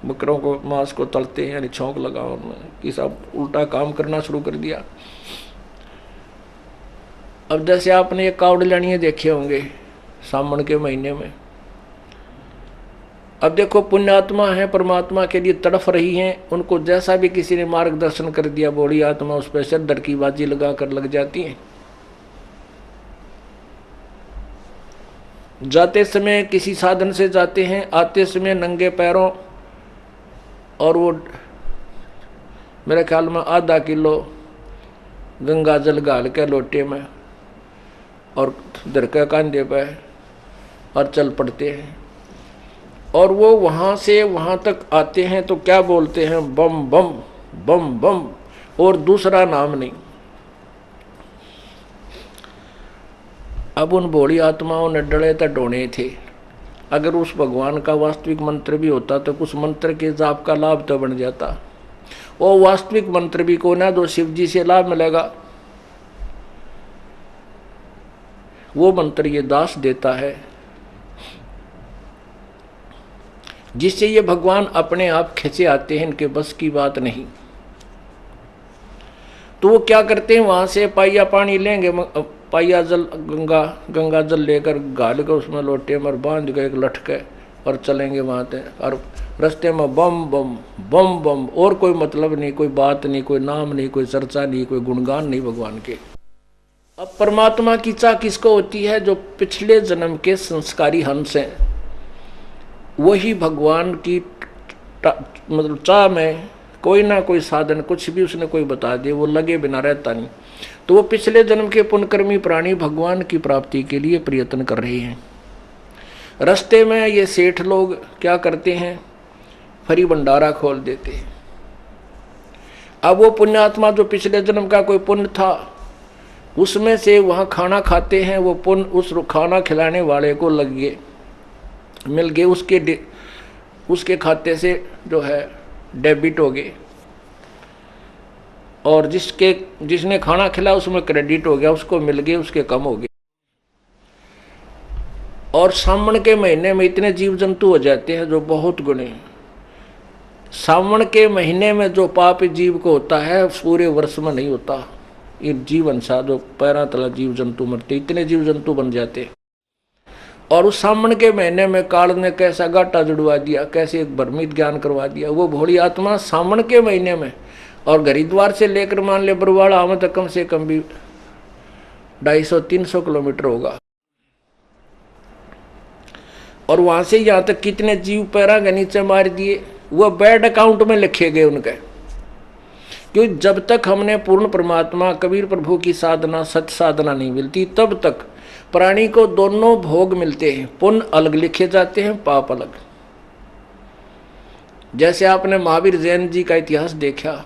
बकरों को मांस को तलते हैं, यानी छौंक लगाओ उनमें कि सब उल्टा काम करना शुरू कर दिया। अब जैसे आपने ये कावड़ लेनिए देखे होंगे सावन के महीने में, अब देखो पुण्यात्मा है, परमात्मा के लिए तड़फ रही हैं, उनको जैसा भी किसी ने मार्गदर्शन कर दिया बूढ़ी आत्मा उस पर सिर धड़की बाजी लगा कर लग जाती हैं। जाते समय किसी साधन से जाते हैं, आते समय नंगे पैरों, और वो मेरे ख्याल में आधा किलो गंगा जल गाल के लोटे में और दरका कांधे पे और चल पड़ते हैं। और वो वहाँ से वहाँ तक आते हैं तो क्या बोलते हैं, बम बम बम बम, और दूसरा नाम नहीं। अब उन भोली आत्माओं ने डरे तो डोने थे। अगर उस भगवान का वास्तविक मंत्र भी होता तो उस मंत्र के जाप का लाभ तो बन जाता। वो वास्तविक मंत्र भी को ना जो शिव जी से लाभ मिलेगा, वो मंत्र ये दास देता है, जिससे ये भगवान अपने आप खिंचे आते हैं, इनके बस की बात नहीं। तो वो क्या करते हैं, वहां से पाइया पानी लेंगे, पाइया जल गंगा जल लेकर गाल कर उसमें लोटे में बांध के एक लटके और चलेंगे वहां से, और रास्ते में बम बम बम बम, और कोई मतलब नहीं, कोई बात नहीं, कोई नाम नहीं, कोई चर्चा नहीं, कोई गुणगान नहीं भगवान के। अब परमात्मा की चाह किसको होती है, जो पिछले जन्म के संस्कारी हंस हैं, वही भगवान की मतलब चाह में कोई ना कोई साधन कुछ भी उसने कोई बता दे, वो लगे बिना रहता नहीं। तो वो पिछले जन्म के पुण्यकर्मी प्राणी भगवान की प्राप्ति के लिए प्रयत्न कर रहे हैं। रास्ते में ये सेठ लोग क्या करते हैं, फरी भंडारा खोल देते हैं। अब वो पुण्यात्मा जो पिछले जन्म का कोई पुण्य था, उसमें से वहाँ खाना खाते हैं, वो पुण्य उस खाना खिलाने वाले को लग गए, मिल गए, उसके खाते से जो है डेबिट हो गए, और जिसने खाना खिलाया उसमें क्रेडिट हो गया, उसको मिल गए, उसके कम हो गए। और सावन के महीने में इतने जीव जंतु हो जाते हैं जो बहुत गुणे। सावन के महीने में जो पाप जीव को होता है पूरे वर्ष में नहीं होता। ये जीवन सा जो पैरा तला जीव जंतु मरते, इतने जीव जंतु बन जाते। और उस सावन के महीने में काल ने कैसा घाटा जुड़वा दिया, कैसे एक भ्रमित ज्ञान करवा दिया। वो भोली आत्मा सावन के महीने में, और हरिद्वार से लेकर मान ले बरवाड़ा आवे तो कम से कम भी 250-300 किलोमीटर होगा, और वहां से यहाँ तक कितने जीव पैरा के नीचे मार दिए, वो बैड अकाउंट में लिखे गए उनके। क्योंकि जब तक हमने पूर्ण परमात्मा कबीर प्रभु की साधना सत्य साधना नहीं मिलती, तब तक प्राणी को दोनों भोग मिलते हैं, पुण्य अलग लिखे जाते हैं, पाप अलग। जैसे आपने महावीर जैन जी का इतिहास देखा,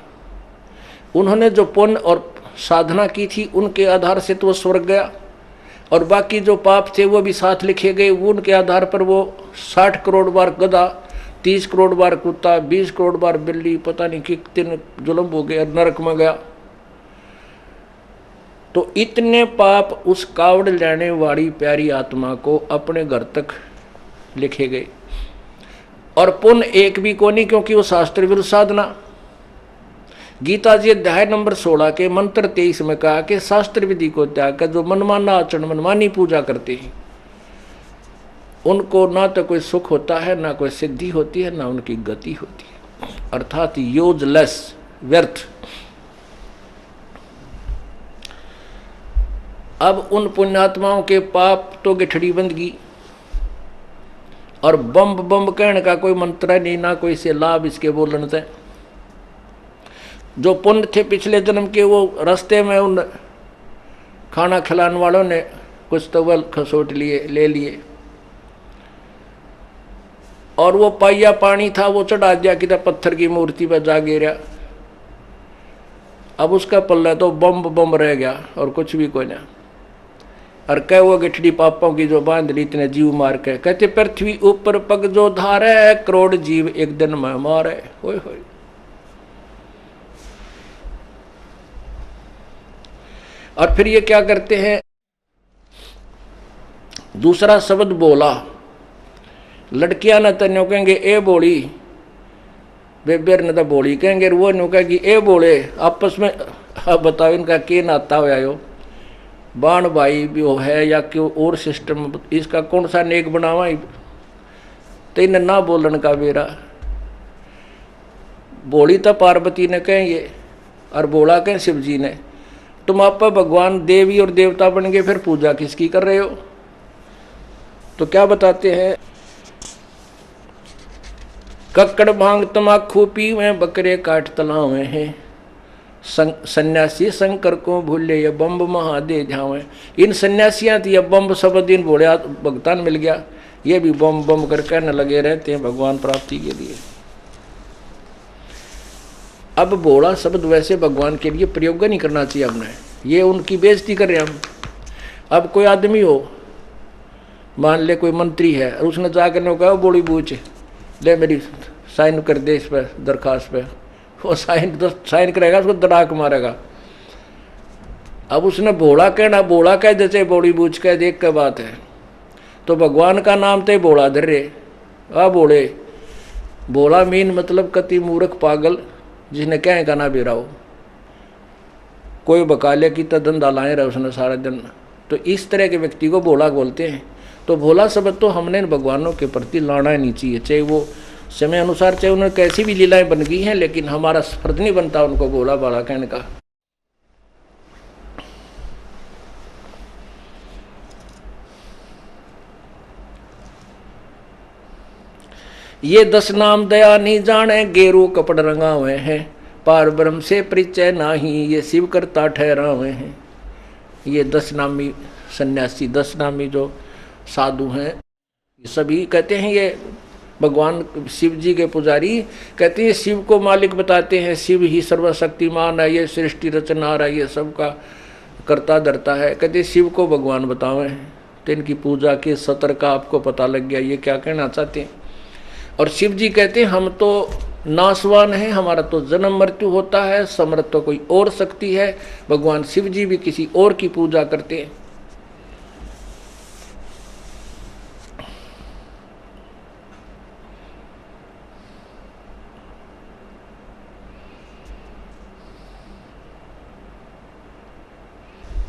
उन्होंने जो पुण्य और साधना की थी उनके आधार से तो वो स्वर्ग गया, और बाकी जो पाप थे वो भी साथ लिखे गए। वो उनके आधार पर वो 60 करोड़ बार गधा, 30 करोड़ बार कुत्ता, 20 करोड़ बार बिल्ली, पता नहीं कितने जुल्म हो गए, नरक में गया। तो इतने पाप उस कावड़ लेने वाली प्यारी आत्मा को अपने घर तक लिखे गए, और पुण्य एक भी को नहीं, क्योंकि वो शास्त्र विरुद्ध साधना। गीता जी अध्याय नंबर 16 के मंत्र 23 में कहा कि शास्त्र विधि को त्याग कर जो मनमाना आचरण मनमानी पूजा करते हैं, उनको ना तो कोई सुख होता है, ना कोई सिद्धि होती है, ना उनकी गति होती है, अर्थात यूजलेस, व्यर्थ। अब उन पुण्यात्माओं के पाप तो गिठड़ी बंद गई, और बम बम कहने का कोई मंत्र नहीं, ना कोई से लाभ इसके बोलने से। जो पुण्य थे पिछले जन्म के, वो रास्ते में उन खाना खिलाने वालों ने कुछ तवल खसोट लिए, ले लिए, और वो पाइया पानी था वो चढ़ा दिया कि पत्थर की मूर्ति पर जा गिरा। अब उसका पल्ला तो बम बम रह गया और कुछ भी कोई ना। और कह वो गिठड़ी पापों की जो बांध ली इतने जीव मार के, कहते पृथ्वी ऊपर पग जो धारे, करोड़ जीव एक दिन में मारे। होय होय। और फिर ये क्या करते हैं, दूसरा शब्द बोला, लड़कियां न तो न्यू कहेंगे ए बोली, बेबेर न तो बोली कहेंगे, वो न्यू कहेगी ए बोले। आपस में अब बताओ इनका के नाता हो। बाण भाई भी हो है या क्यों और सिस्टम, इसका कौन सा नेक बनावा तेन ना बोलन का बेरा। बोली तो पार्वती ने कहें ये, और बोला कहें शिव जी ने। तुम आप भगवान देवी और देवता बन गए, फिर पूजा किसकी कर रहे हो? तो क्या बताते हैं, कक्कड़ भांग तमाकू पीवे बकरे काट तलावे हैं, सन्यासी शंकर को भूले ये बम्ब महादे झावे। इन सन्यासियां थी, अब बम्ब सब दिन भोड़िया भगतान मिल गया, ये भी बम बम कर कहने लगे रहते हैं भगवान प्राप्ति के लिए। अब भोला शब्द वैसे भगवान के लिए प्रयोग नहीं करना चाहिए हमने, ये उनकी बेइज्जती कर रहे हम। अब कोई आदमी हो, मान ले कोई मंत्री है, और उसने जाकर कहा बोली बूझ ले मेरी साइन कर दे इस पर दरखास्त पे, वो साइन करेगा, उसको दड़ाक मारेगा। अब उसने भोला कहना, भोला कह जैसे बोली बूझ कह देख के बात है, तो भगवान का नाम तो भोला धर रे आ बोले। भोला मीन मतलब कति मूर्ख पागल, जिसने कह का ना बेरा हो, कोई बकाले की तो धंधा लाए रहा उसने सारा दिन, तो इस तरह के व्यक्ति को भोला बोलते हैं। तो भोला शब्द तो हमने भगवानों के प्रति लाना ही नहीं चाहिए, चाहे वो समय अनुसार, चाहे उन्हें कैसी भी लीलाएं बन गई हैं, लेकिन हमारा फर्ज नहीं बनता उनको भोला भाला कहने का। ये 10 नाम दया नहीं जाने, गेरू कपड़ रंगा हुए हैं, पार ब्रह्म से परिचय नाही, ये शिव करता ठहरा हुए हैं। ये 10 नामी सन्यासी, 10 नामी जो साधु हैं, सभी कहते हैं ये भगवान शिव जी के पुजारी, कहते हैं शिव को मालिक बताते हैं, शिव ही सर्वशक्तिमान है, ये सृष्टि रचना रहा है, ये सबका करता धरता है, कहते शिव को भगवान बतावे हैं। तो इनकी पूजा के सतर का आपको पता लग गया ये क्या कहना चाहते हैं। और शिव जी कहते हैं हम तो नाशवान हैं, हमारा तो जन्म मृत्यु होता है, समर्थ तो कोई और शक्ति है। भगवान शिव जी भी किसी और की पूजा करते हैं।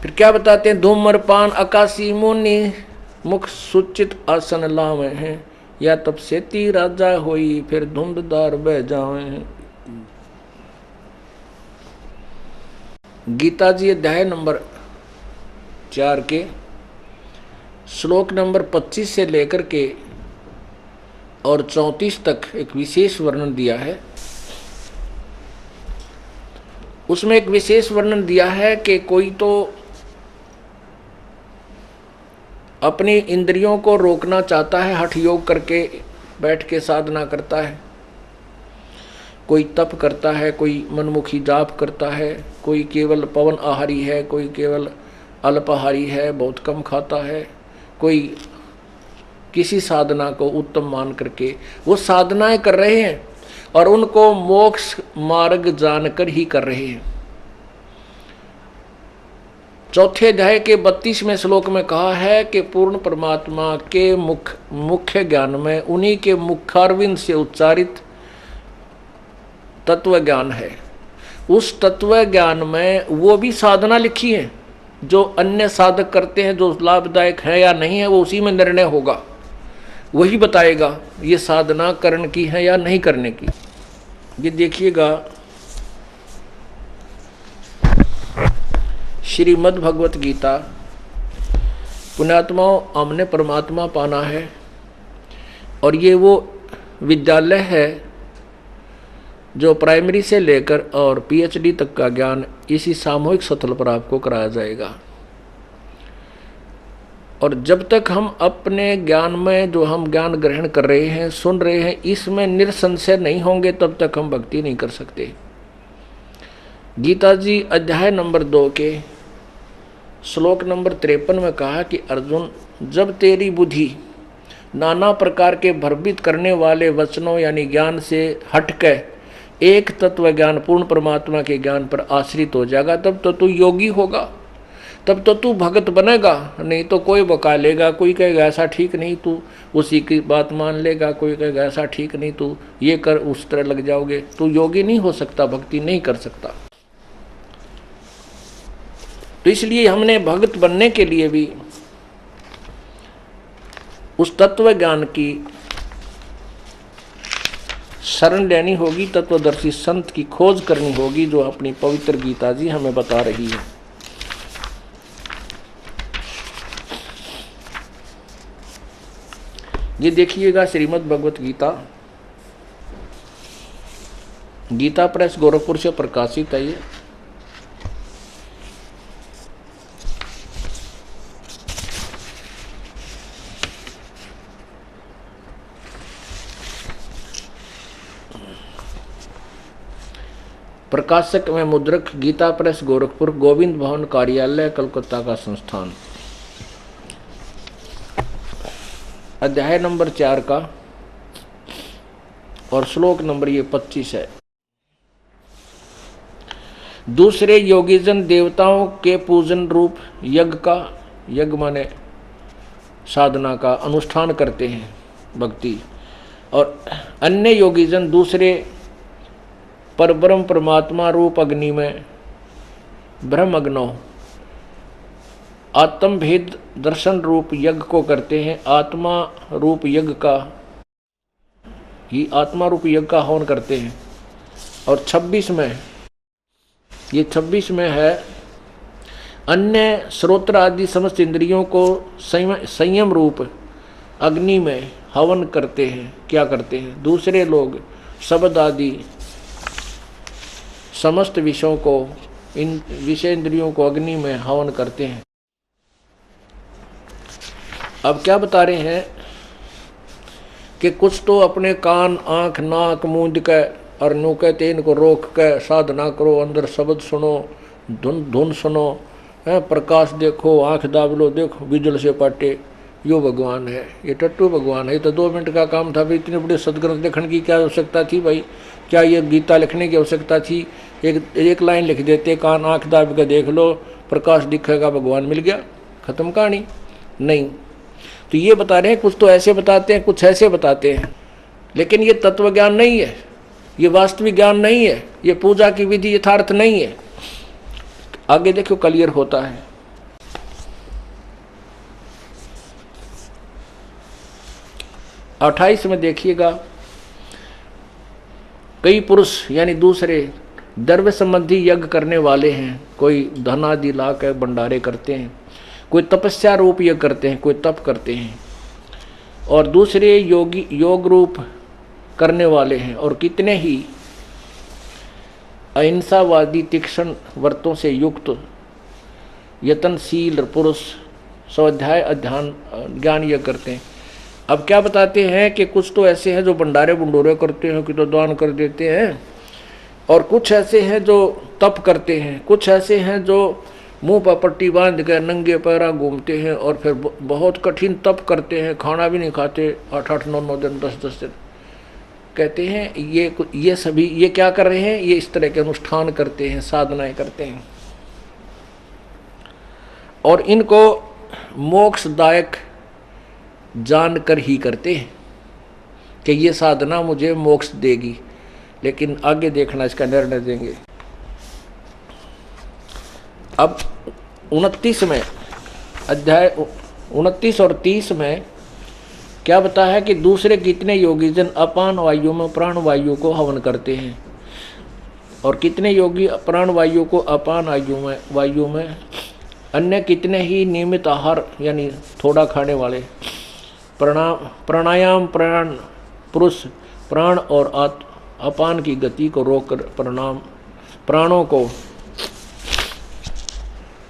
फिर क्या बताते हैं, धूम्रपान आकाशी मुनि मुख सूचित आसन लावे हैं, या तब सेती राजा होई फिर धुंधदार बह जावे हैं। गीता जी अध्याय नंबर 4 के श्लोक नंबर 25 से लेकर के और 34 तक एक विशेष वर्णन दिया है। उसमें एक विशेष वर्णन दिया है कि कोई तो अपनी इंद्रियों को रोकना चाहता है, हठ योग करके बैठ के साधना करता है, कोई तप करता है, कोई मनमुखी जाप करता है, कोई केवल पवन आहारी है, कोई केवल अल्पाहारी है, बहुत कम खाता है, कोई किसी साधना को उत्तम मान करके वो साधनाएं कर रहे हैं और उनको मोक्ष मार्ग जानकर ही कर रहे हैं। चौथे अध्याय के 32वें श्लोक में कहा है कि पूर्ण परमात्मा के मुख्य ज्ञान में उन्हीं के मुखारविंद से उच्चारित तत्व ज्ञान है। उस तत्व ज्ञान में वो भी साधना लिखी है, जो अन्य साधक करते हैं, जो लाभदायक है या नहीं है वो उसी में निर्णय होगा, वही बताएगा ये साधना करने की है या नहीं करने की। ये देखिएगा श्रीमद् भगवत गीता, पुण्यात्माओं हमने परमात्मा पाना है और ये वो विद्यालय है जो प्राइमरी से लेकर और पीएचडी तक का ज्ञान इसी सामूहिक सतल पर आपको कराया जाएगा। और जब तक हम अपने ज्ञान में जो हम ज्ञान ग्रहण कर रहे हैं, सुन रहे हैं, इसमें निरसंशय नहीं होंगे तब तक हम भक्ति नहीं कर सकते। गीता जी अध्याय नंबर 2 के श्लोक नंबर 53 में कहा कि अर्जुन, जब तेरी बुद्धि नाना प्रकार के भ्रमित करने वाले वचनों यानी ज्ञान से हटकर एक तत्व ज्ञान पूर्ण परमात्मा के ज्ञान पर आश्रित हो जाएगा, तब तो तू योगी होगा, तब तो तू भगत बनेगा। नहीं तो कोई बका लेगा, कोई कहेगा ऐसा ठीक नहीं, तू उसी की बात मान लेगा, कोई कहेगा ऐसा ठीक नहीं, तू ये कर, उस तरह लग जाओगे, तू योगी नहीं हो सकता, भक्ति नहीं कर सकता। तो इसलिए हमने भगत बनने के लिए भी उस तत्व ज्ञान की शरण लेनी होगी, तत्वदर्शी संत की खोज करनी होगी, जो अपनी पवित्र गीता जी हमें बता रही है। ये देखिएगा श्रीमद् भगवत गीता, गीता प्रेस गोरखपुर से प्रकाशित है ये। प्रकाशक में मुद्रक गीता प्रेस गोरखपुर, गोविंद भवन कार्यालय, कलकत्ता का संस्थान। अध्याय नंबर 4 का और श्लोक नंबर ये 25 है। दूसरे योगीजन देवताओं के पूजन रूप यज्ञ का, यज्ञ माने साधना का अनुष्ठान करते हैं, भक्ति, और अन्य योगीजन दूसरे परब्रह्म परमात्मा रूप अग्नि में ब्रह्म अग्नौ आत्म भेद दर्शन रूप यज्ञ को करते हैं। आत्मा रूप यज्ञ का ही आत्मा रूप यज्ञ का हवन करते हैं। और 26 में, ये 26 में है, अन्य श्रोत्र आदि समस्त इंद्रियों को संयम रूप अग्नि में हवन करते हैं। क्या करते हैं? दूसरे लोग शब्द आदि समस्त विषयों को, इन विषय इंद्रियों को अग्नि में हवन करते हैं। अब क्या बता रहे हैं कि कुछ तो अपने कान, आंख, नाक मूंद के और नु कहते इनको रोक के साधना करो, अंदर शब्द सुनो, धुन सुनो, है प्रकाश देखो, आंख दाब लो, देखो बिजल से पाटे, यो भगवान है, ये टट्टू भगवान है। ये तो 2 मिनट का काम था भाई, इतने बड़े सदग्रंथ लिखने की क्या आवश्यकता थी भाई? क्या ये गीता लिखने की आवश्यकता थी? एक लाइन लिख देते, कान आंख दाब के देख लो, प्रकाश दिखेगा, भगवान मिल गया, खत्म कहानी। नहीं, तो ये बता रहे हैं कुछ तो ऐसे बताते हैं, कुछ ऐसे बताते हैं, लेकिन ये तत्व ज्ञान नहीं है, ये वास्तविक ज्ञान नहीं है, ये पूजा की विधि यथार्थ नहीं है। आगे देखो क्लियर होता है। और 28 में देखिएगा, कई पुरुष यानी दूसरे द्रव्य संबंधी यज्ञ करने वाले हैं। कोई धन आदि ला कर भंडारे करते हैं, कोई तपस्या रूप यज्ञ करते हैं, कोई तप करते हैं, और दूसरे योगी योग रूप करने वाले हैं। और कितने ही अहिंसावादी तीक्ष्ण व्रतों से युक्त यत्नशील पुरुष स्वाध्याय अध्ययन ज्ञान यज्ञ करते हैं। अब क्या बताते हैं कि कुछ तो ऐसे हैं जो भंडारे बुंडोरे करते हैं, कि तो दान कर देते हैं, और कुछ ऐसे हैं जो तप करते हैं, कुछ ऐसे हैं जो मुंह पर पट्टी बांध कर नंगे पैरा घूमते हैं और फिर बहुत कठिन तप करते हैं, खाना भी नहीं खाते 8-8, 9-9 दिन, 10-10 दिन। कहते हैं ये सभी ये क्या कर रहे हैं? ये इस तरह के अनुष्ठान करते हैं, साधनाएं करते हैं, और इनको मोक्षदायक जानकर ही करते हैं कि ये साधना मुझे मोक्ष देगी। लेकिन आगे देखना, इसका निर्णय देंगे। अब 29 में, अध्याय 29 और 30 में क्या बता है कि दूसरे कितने योगीजन अपान वायु में प्राण वायु को हवन करते हैं, और कितने योगी प्राण वायु को अपान वायु में, अन्य कितने ही नियमित आहार यानी थोड़ा खाने वाले, प्राणायाम प्राण पुरुष प्राण और अपान की गति को रोककर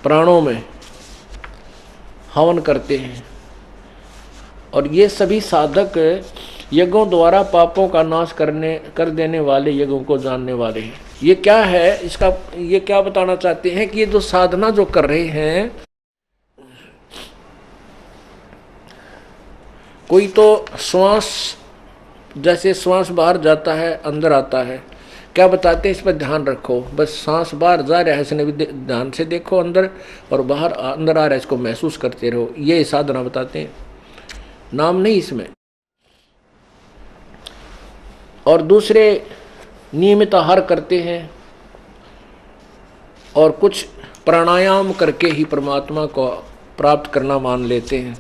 प्राणों में हवन करते हैं। और ये सभी साधक यज्ञों द्वारा पापों का नाश कर देने वाले यज्ञों को जानने वाले हैं। ये क्या है इसका, ये क्या बताना चाहते हैं कि ये जो साधना जो कर रहे हैं, कोई तो श्वास, जैसे श्वास बाहर जाता है अंदर आता है, क्या बताते हैं? इस पर ध्यान रखो, बस सांस बाहर जा रहा है इसने भी ध्यान से देखो अंदर, और बाहर अंदर आ रहा है इसको महसूस करते रहो। ये साधना बताते हैं, नाम नहीं इसमें। और दूसरे नियमित आहार करते हैं, और कुछ प्राणायाम करके ही परमात्मा को प्राप्त करना मान लेते हैं।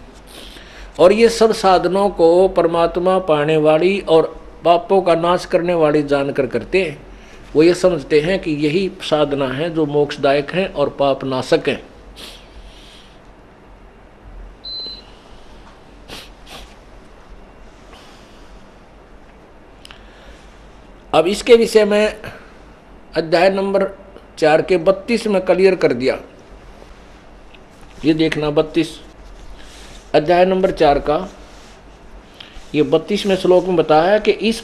और ये सब साधनों को परमात्मा पाने वाली और पापों का नाश करने वाली जानकर करते हैं। वो ये समझते हैं कि यही साधना है जो मोक्षदायक है और पाप नाशक है। अब इसके विषय में अध्याय नंबर 4 के 32 में क्लियर कर दिया। ये देखना 32 अध्याय नंबर 4 का ये 32वें श्लोक में बताया है कि इस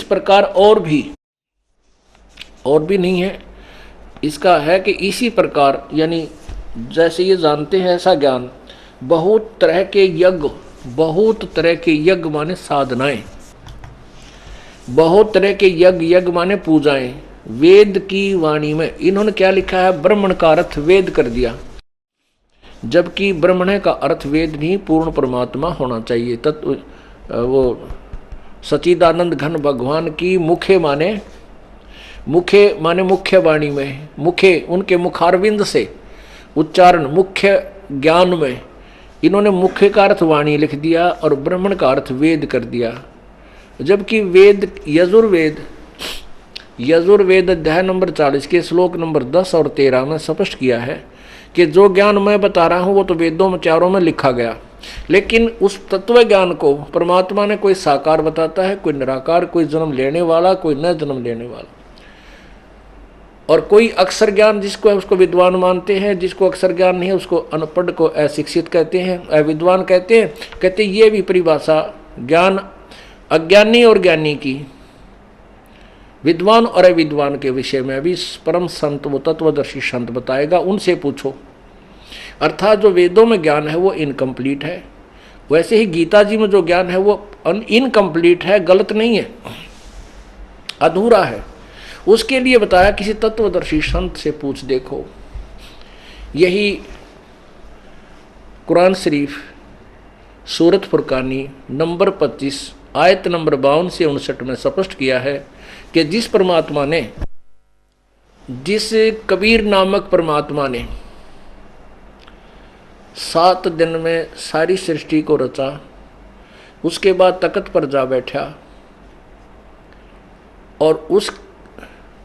प्रकार और भी नहीं है, इसका है कि इसी प्रकार, यानी जैसे ये जानते हैं ऐसा ज्ञान, बहुत तरह के यज्ञ माने साधनाएं, बहुत तरह के यज्ञ माने पूजाएं, वेद की वाणी में इन्होंने क्या लिखा है, ब्राह्मण का अर्थ वेद कर दिया, जबकि ब्राह्मण का अर्थ वेद नहीं पूर्ण परमात्मा होना चाहिए। तत्व वो सच्चिदानंद घन भगवान की मुखे माने मुख्य वाणी में, मुखे उनके मुखारविंद से उच्चारण, मुख्य ज्ञान में इन्होंने मुख्य का अर्थ वाणी लिख दिया और ब्राह्मण का अर्थ वेद कर दिया। जबकि वेद यजुर्वेद अध्याय नंबर 40 के श्लोक नंबर 10 और 13 में स्पष्ट किया है कि जो ज्ञान मैं बता रहा हूँ वो तो वेदों में चारों में लिखा गया, लेकिन उस तत्व ज्ञान को परमात्मा ने कोई साकार बताता है, कोई निराकार, कोई जन्म लेने वाला, कोई न जन्म लेने वाला, और कोई अक्षर ज्ञान जिसको है उसको विद्वान मानते हैं, जिसको अक्षर ज्ञान नहीं है उसको अनपढ़ को अशिक्षित कहते हैं, अविद्वान कहते हैं। कहते ये भी परिभाषा ज्ञान अज्ञानी और ज्ञानी की, विद्वान और अविद्वान के विषय में भी परम संत वो तत्वदर्शी संत बताएगा, उनसे पूछो। अर्थात जो वेदों में ज्ञान है वो इनकम्प्लीट है, वैसे ही गीता जी में जो ज्ञान है वो इनकम्प्लीट है, गलत नहीं है, अधूरा है। उसके लिए बताया किसी तत्वदर्शी संत से पूछ देखो। यही कुरान शरीफ सूरत फुरकानी नंबर 25 आयत नंबर 52 से 59 में स्पष्ट किया है कि जिस कबीर नामक परमात्मा ने 7 दिन में सारी सृष्टि को रचा, उसके बाद तख्त पर जा बैठा और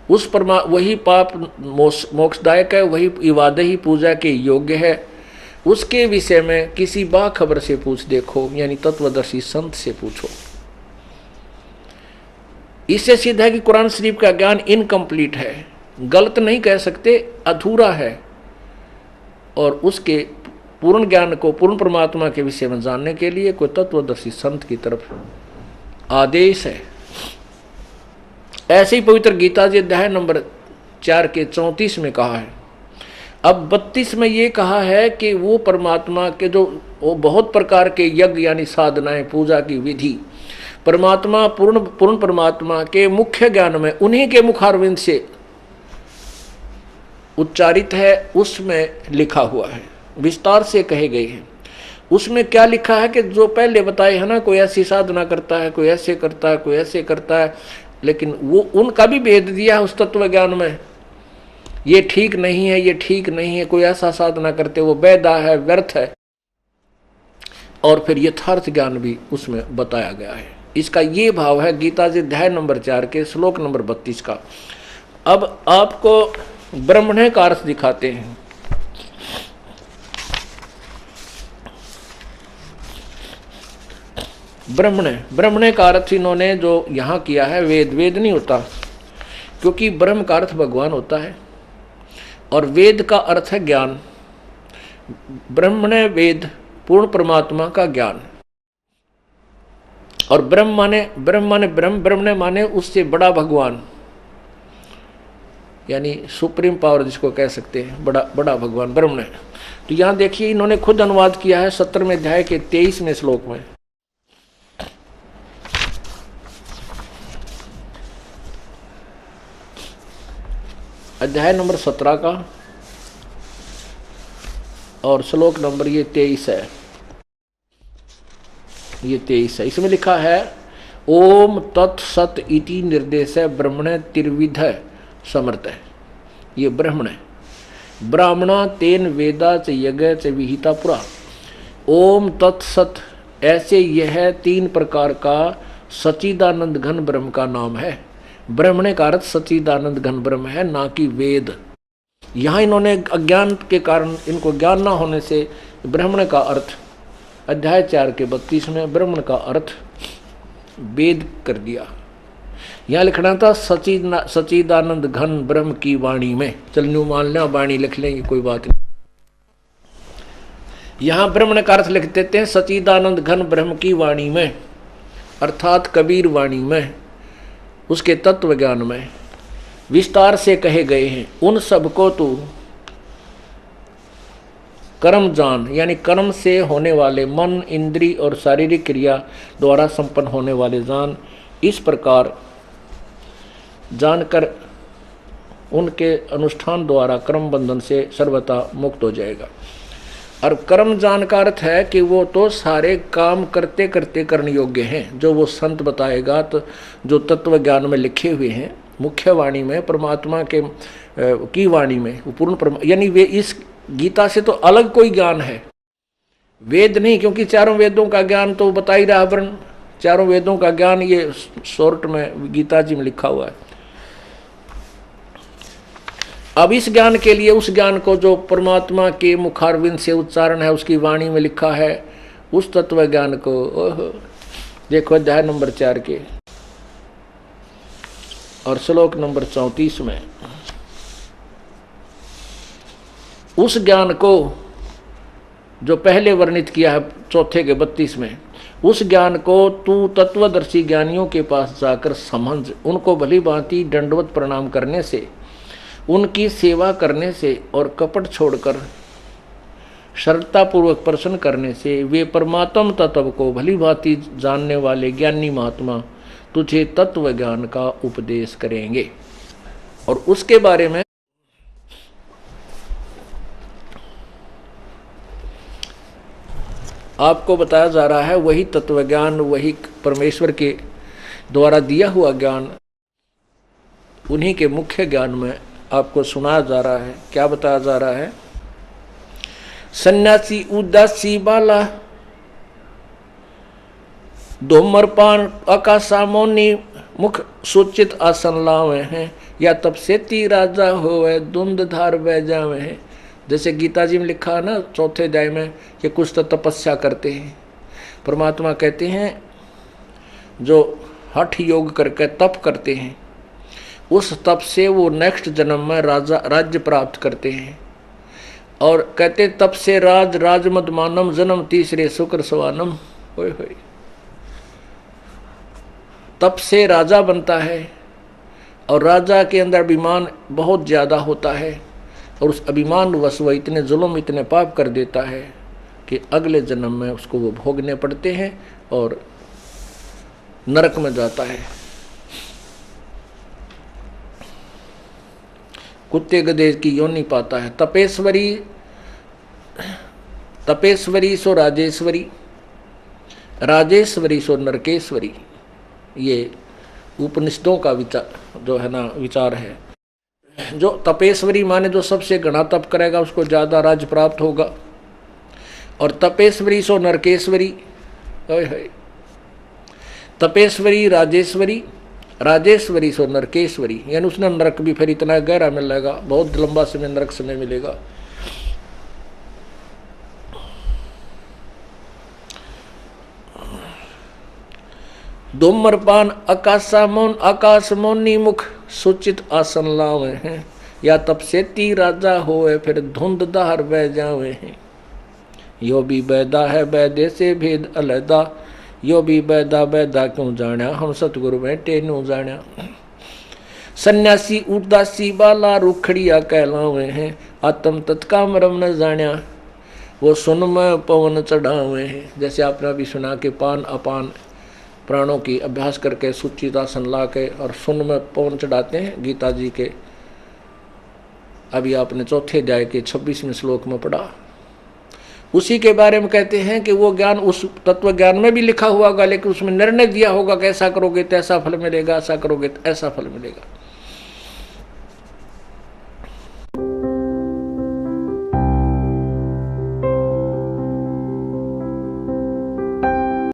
वही पाप मोक्षदायक है, वही इबादत ही पूजा के योग्य है, उसके विषय में किसी बाखबर से पूछ देखो, यानी तत्वदर्शी संत से पूछो। इससे सिद्ध है कि कुरान शरीफ का ज्ञान इनकम्प्लीट है, गलत नहीं कह सकते, अधूरा है, और उसके पूर्ण ज्ञान को पूर्ण परमात्मा के विषय में जानने के लिए कोई तत्वदर्शी संत की तरफ आदेश है। ऐसे ही पवित्र गीता जी अध्याय नंबर 4 के 34 में कहा है। अब 32 में ये कहा है कि वो परमात्मा के वो बहुत प्रकार के यज्ञ यानी साधनाएं, पूजा की विधि परमात्मा पूर्ण परमात्मा के मुख्य ज्ञान में उन्हीं के मुखारविंद से उच्चारित है, उसमें लिखा हुआ है, विस्तार से कहे गए हैं। उसमें क्या लिखा है कि जो पहले बताए है ना, कोई ऐसी साधना करता है, कोई ऐसे करता है, कोई ऐसे करता है, लेकिन वो उनका भी भेद दिया है उस तत्व ज्ञान में। ये ठीक नहीं है, ये ठीक नहीं है, कोई ऐसा साधना करते वो बेदा है, व्यर्थ है, और फिर यथार्थ ज्ञान भी उसमें बताया गया है। इसका ये भाव है गीता जी अध्याय नंबर 4 के श्लोक नंबर 32 का। अब आपको ब्रह्मण्य का अर्थ दिखाते हैं। ब्रह्मण्य का अर्थ इन्होंने जो यहाँ किया है, वेद नहीं होता, क्योंकि ब्रह्म का अर्थ भगवान होता है और वेद का अर्थ है ज्ञान। ब्रह्मण्य वेद पूर्ण परमात्मा का ज्ञान, और ब्रह्मण्य माने उससे बड़ा भगवान, यानी सुप्रीम पावर जिसको कह सकते हैं, बड़ा भगवान ब्रह्मण्य। तो यहाँ देखिए इन्होंने खुद अनुवाद किया है 17वें अध्याय के 23वें श्लोक में। अध्याय नंबर 17 का और श्लोक नंबर ये 23 है, ये 23 है। इसमें लिखा है ओम तत्सत इति निर्देश ब्रह्मण त्रिविध समर्थ है। ये ब्रह्मण है, ब्राह्मणा तेन वेदा च यज्ञ च विहिता पुरा। ओम तत्सत, ऐसे यह 3 प्रकार का सच्चिदानंद घन ब्रह्म का नाम है। ब्रह्मणे का अर्थ सच्चिदानंद घन ब्रह्म है, ना कि वेद। यहाँ इन्होंने अज्ञान के कारण, इनको ज्ञान ना होने से ब्रह्मण का अर्थ अध्याय 4 के 32 में ब्रह्मण का अर्थ वेद कर दिया। यहाँ लिखना था सच्चिदानंद घन ब्रह्म की वाणी में। चल न्यू मान लें, वाणी लिख लेंगे, कोई बात नहीं। यहाँ ब्रह्मण का अर्थ लिख देते हैं सच्चिदानंद घन ब्रह्म की वाणी में, अर्थात कबीर वाणी में, उसके तत्व ज्ञान में विस्तार से कहे गए हैं। उन सबको तू कर्म जान, यानी कर्म से होने वाले मन, इंद्री और शारीरिक क्रिया द्वारा संपन्न होने वाले जान। इस प्रकार जानकर उनके अनुष्ठान द्वारा कर्म बंधन से सर्वथा मुक्त हो जाएगा। और कर्म जान का अर्थ है कि वो तो सारे काम करते करते करने योग्य हैं, जो वो संत बताएगा। तो जो तत्व ज्ञान में लिखे हुए हैं मुख्य वाणी में, परमात्मा के की वाणी में, पूर्ण यानी वे इस गीता से तो अलग कोई ज्ञान है, वेद नहीं। क्योंकि चारों वेदों का ज्ञान तो बता ही रहा वर्ण, चारों वेदों का ज्ञान ये शॉर्ट में गीता जी में लिखा हुआ है। अब इस ज्ञान के लिए उस ज्ञान को जो परमात्मा के मुखारविंद से उच्चारण है, उसकी वाणी में लिखा है, उस तत्व ज्ञान को देखो अध्याय नंबर 4 के और श्लोक नंबर 34 में। उस ज्ञान को जो पहले वर्णित किया है 4 के 32 में, उस ज्ञान को तू तत्वदर्शी ज्ञानियों के पास जाकर समझ, उनको भली भांति दंडवत प्रणाम करने से, उनकी सेवा करने से और कपट छोड़कर श्रद्धापूर्वक प्रश्न करने से वे परमात्म तत्व को भली भांति जानने वाले ज्ञानी महात्मा तुझे तत्व ज्ञान का उपदेश करेंगे। और उसके बारे में आपको बताया जा रहा है, वही तत्व ज्ञान, वही परमेश्वर के द्वारा दिया हुआ ज्ञान, उन्हीं के मुख्य ज्ञान में आपको सुनाया जा रहा है। क्या बताया जा रहा है? सन्यासी उदासी बाला धूम्रपान आकाशामोनी मुख सूचित आसन लावे हैं, या तब से ती राजा होवे धुंध धार बह जावे हैं। जैसे गीता जी में लिखा है ना 4 अध्याय में कि कुछ तो तपस्या करते हैं। परमात्मा कहते हैं जो हठ योग करके तप करते हैं, उस तप से वो नेक्स्ट जन्म में राज्य प्राप्त करते हैं। और कहते तप से राज मदमानम जन्म तीसरे शुक्र सवानम। होय होय, तप से राजा बनता है और राजा के अंदर अभिमान बहुत ज़्यादा होता है, और उस अभिमान वश वह इतने जुल्म, इतने पाप कर देता है कि अगले जन्म में उसको वो भोगने पड़ते हैं और नरक में जाता है। कुत्ते गधे की योनि पाता है। तपेश्वरी सो राजेश्वरी, राजेश्वरी सो नरकेश्वरी। ये उपनिषदों का विचार जो है ना, विचार है। जो तपेश्वरी माने जो सबसे घना तप करेगा उसको ज़्यादा राज्य प्राप्त होगा। और तपेश्वरी सो नरकेश्वरी, तपेश्वरी राजेश्वरी, राजेश्वरी सो नरकेश्वरी, यानी उसने नरक भी फिर इतना गहरा मिलेगा, बहुत लंबा समय नरक समय मिलेगा। धूम्रपान आकाशमोनी मुख सूचित आसन लावे हैं, या तब से ती राजा होए फिर धुंध दार बह जावे हैं। यो भी बैदा है बैदे से भेद अलहदा, यो भी बैदा क्यों जाण्या, हम सतगुरु बैठे न्यू जाण्या। सन्यासी उदासी बाला रुखड़िया कहलावे हैं, आत्म तत्का मरम न जाण्या, वो सुन में पवन चढ़ावे हैं। जैसे आपने अभी सुना के पान अपान प्राणों की अभ्यास करके सुचितासन ला के और सुन में पवन चढ़ाते हैं, गीता जी के अभी आपने 4 अध्याय के 26वें श्लोक में पढ़ा। उसी के बारे में कहते हैं कि वो ज्ञान उस तत्व ज्ञान में भी लिखा हुआ होगा, लेकिन उसमें निर्णय दिया होगा कि ऐसा करोगे तो ऐसा फल मिलेगा, ऐसा करोगे तो ऐसा फल मिलेगा।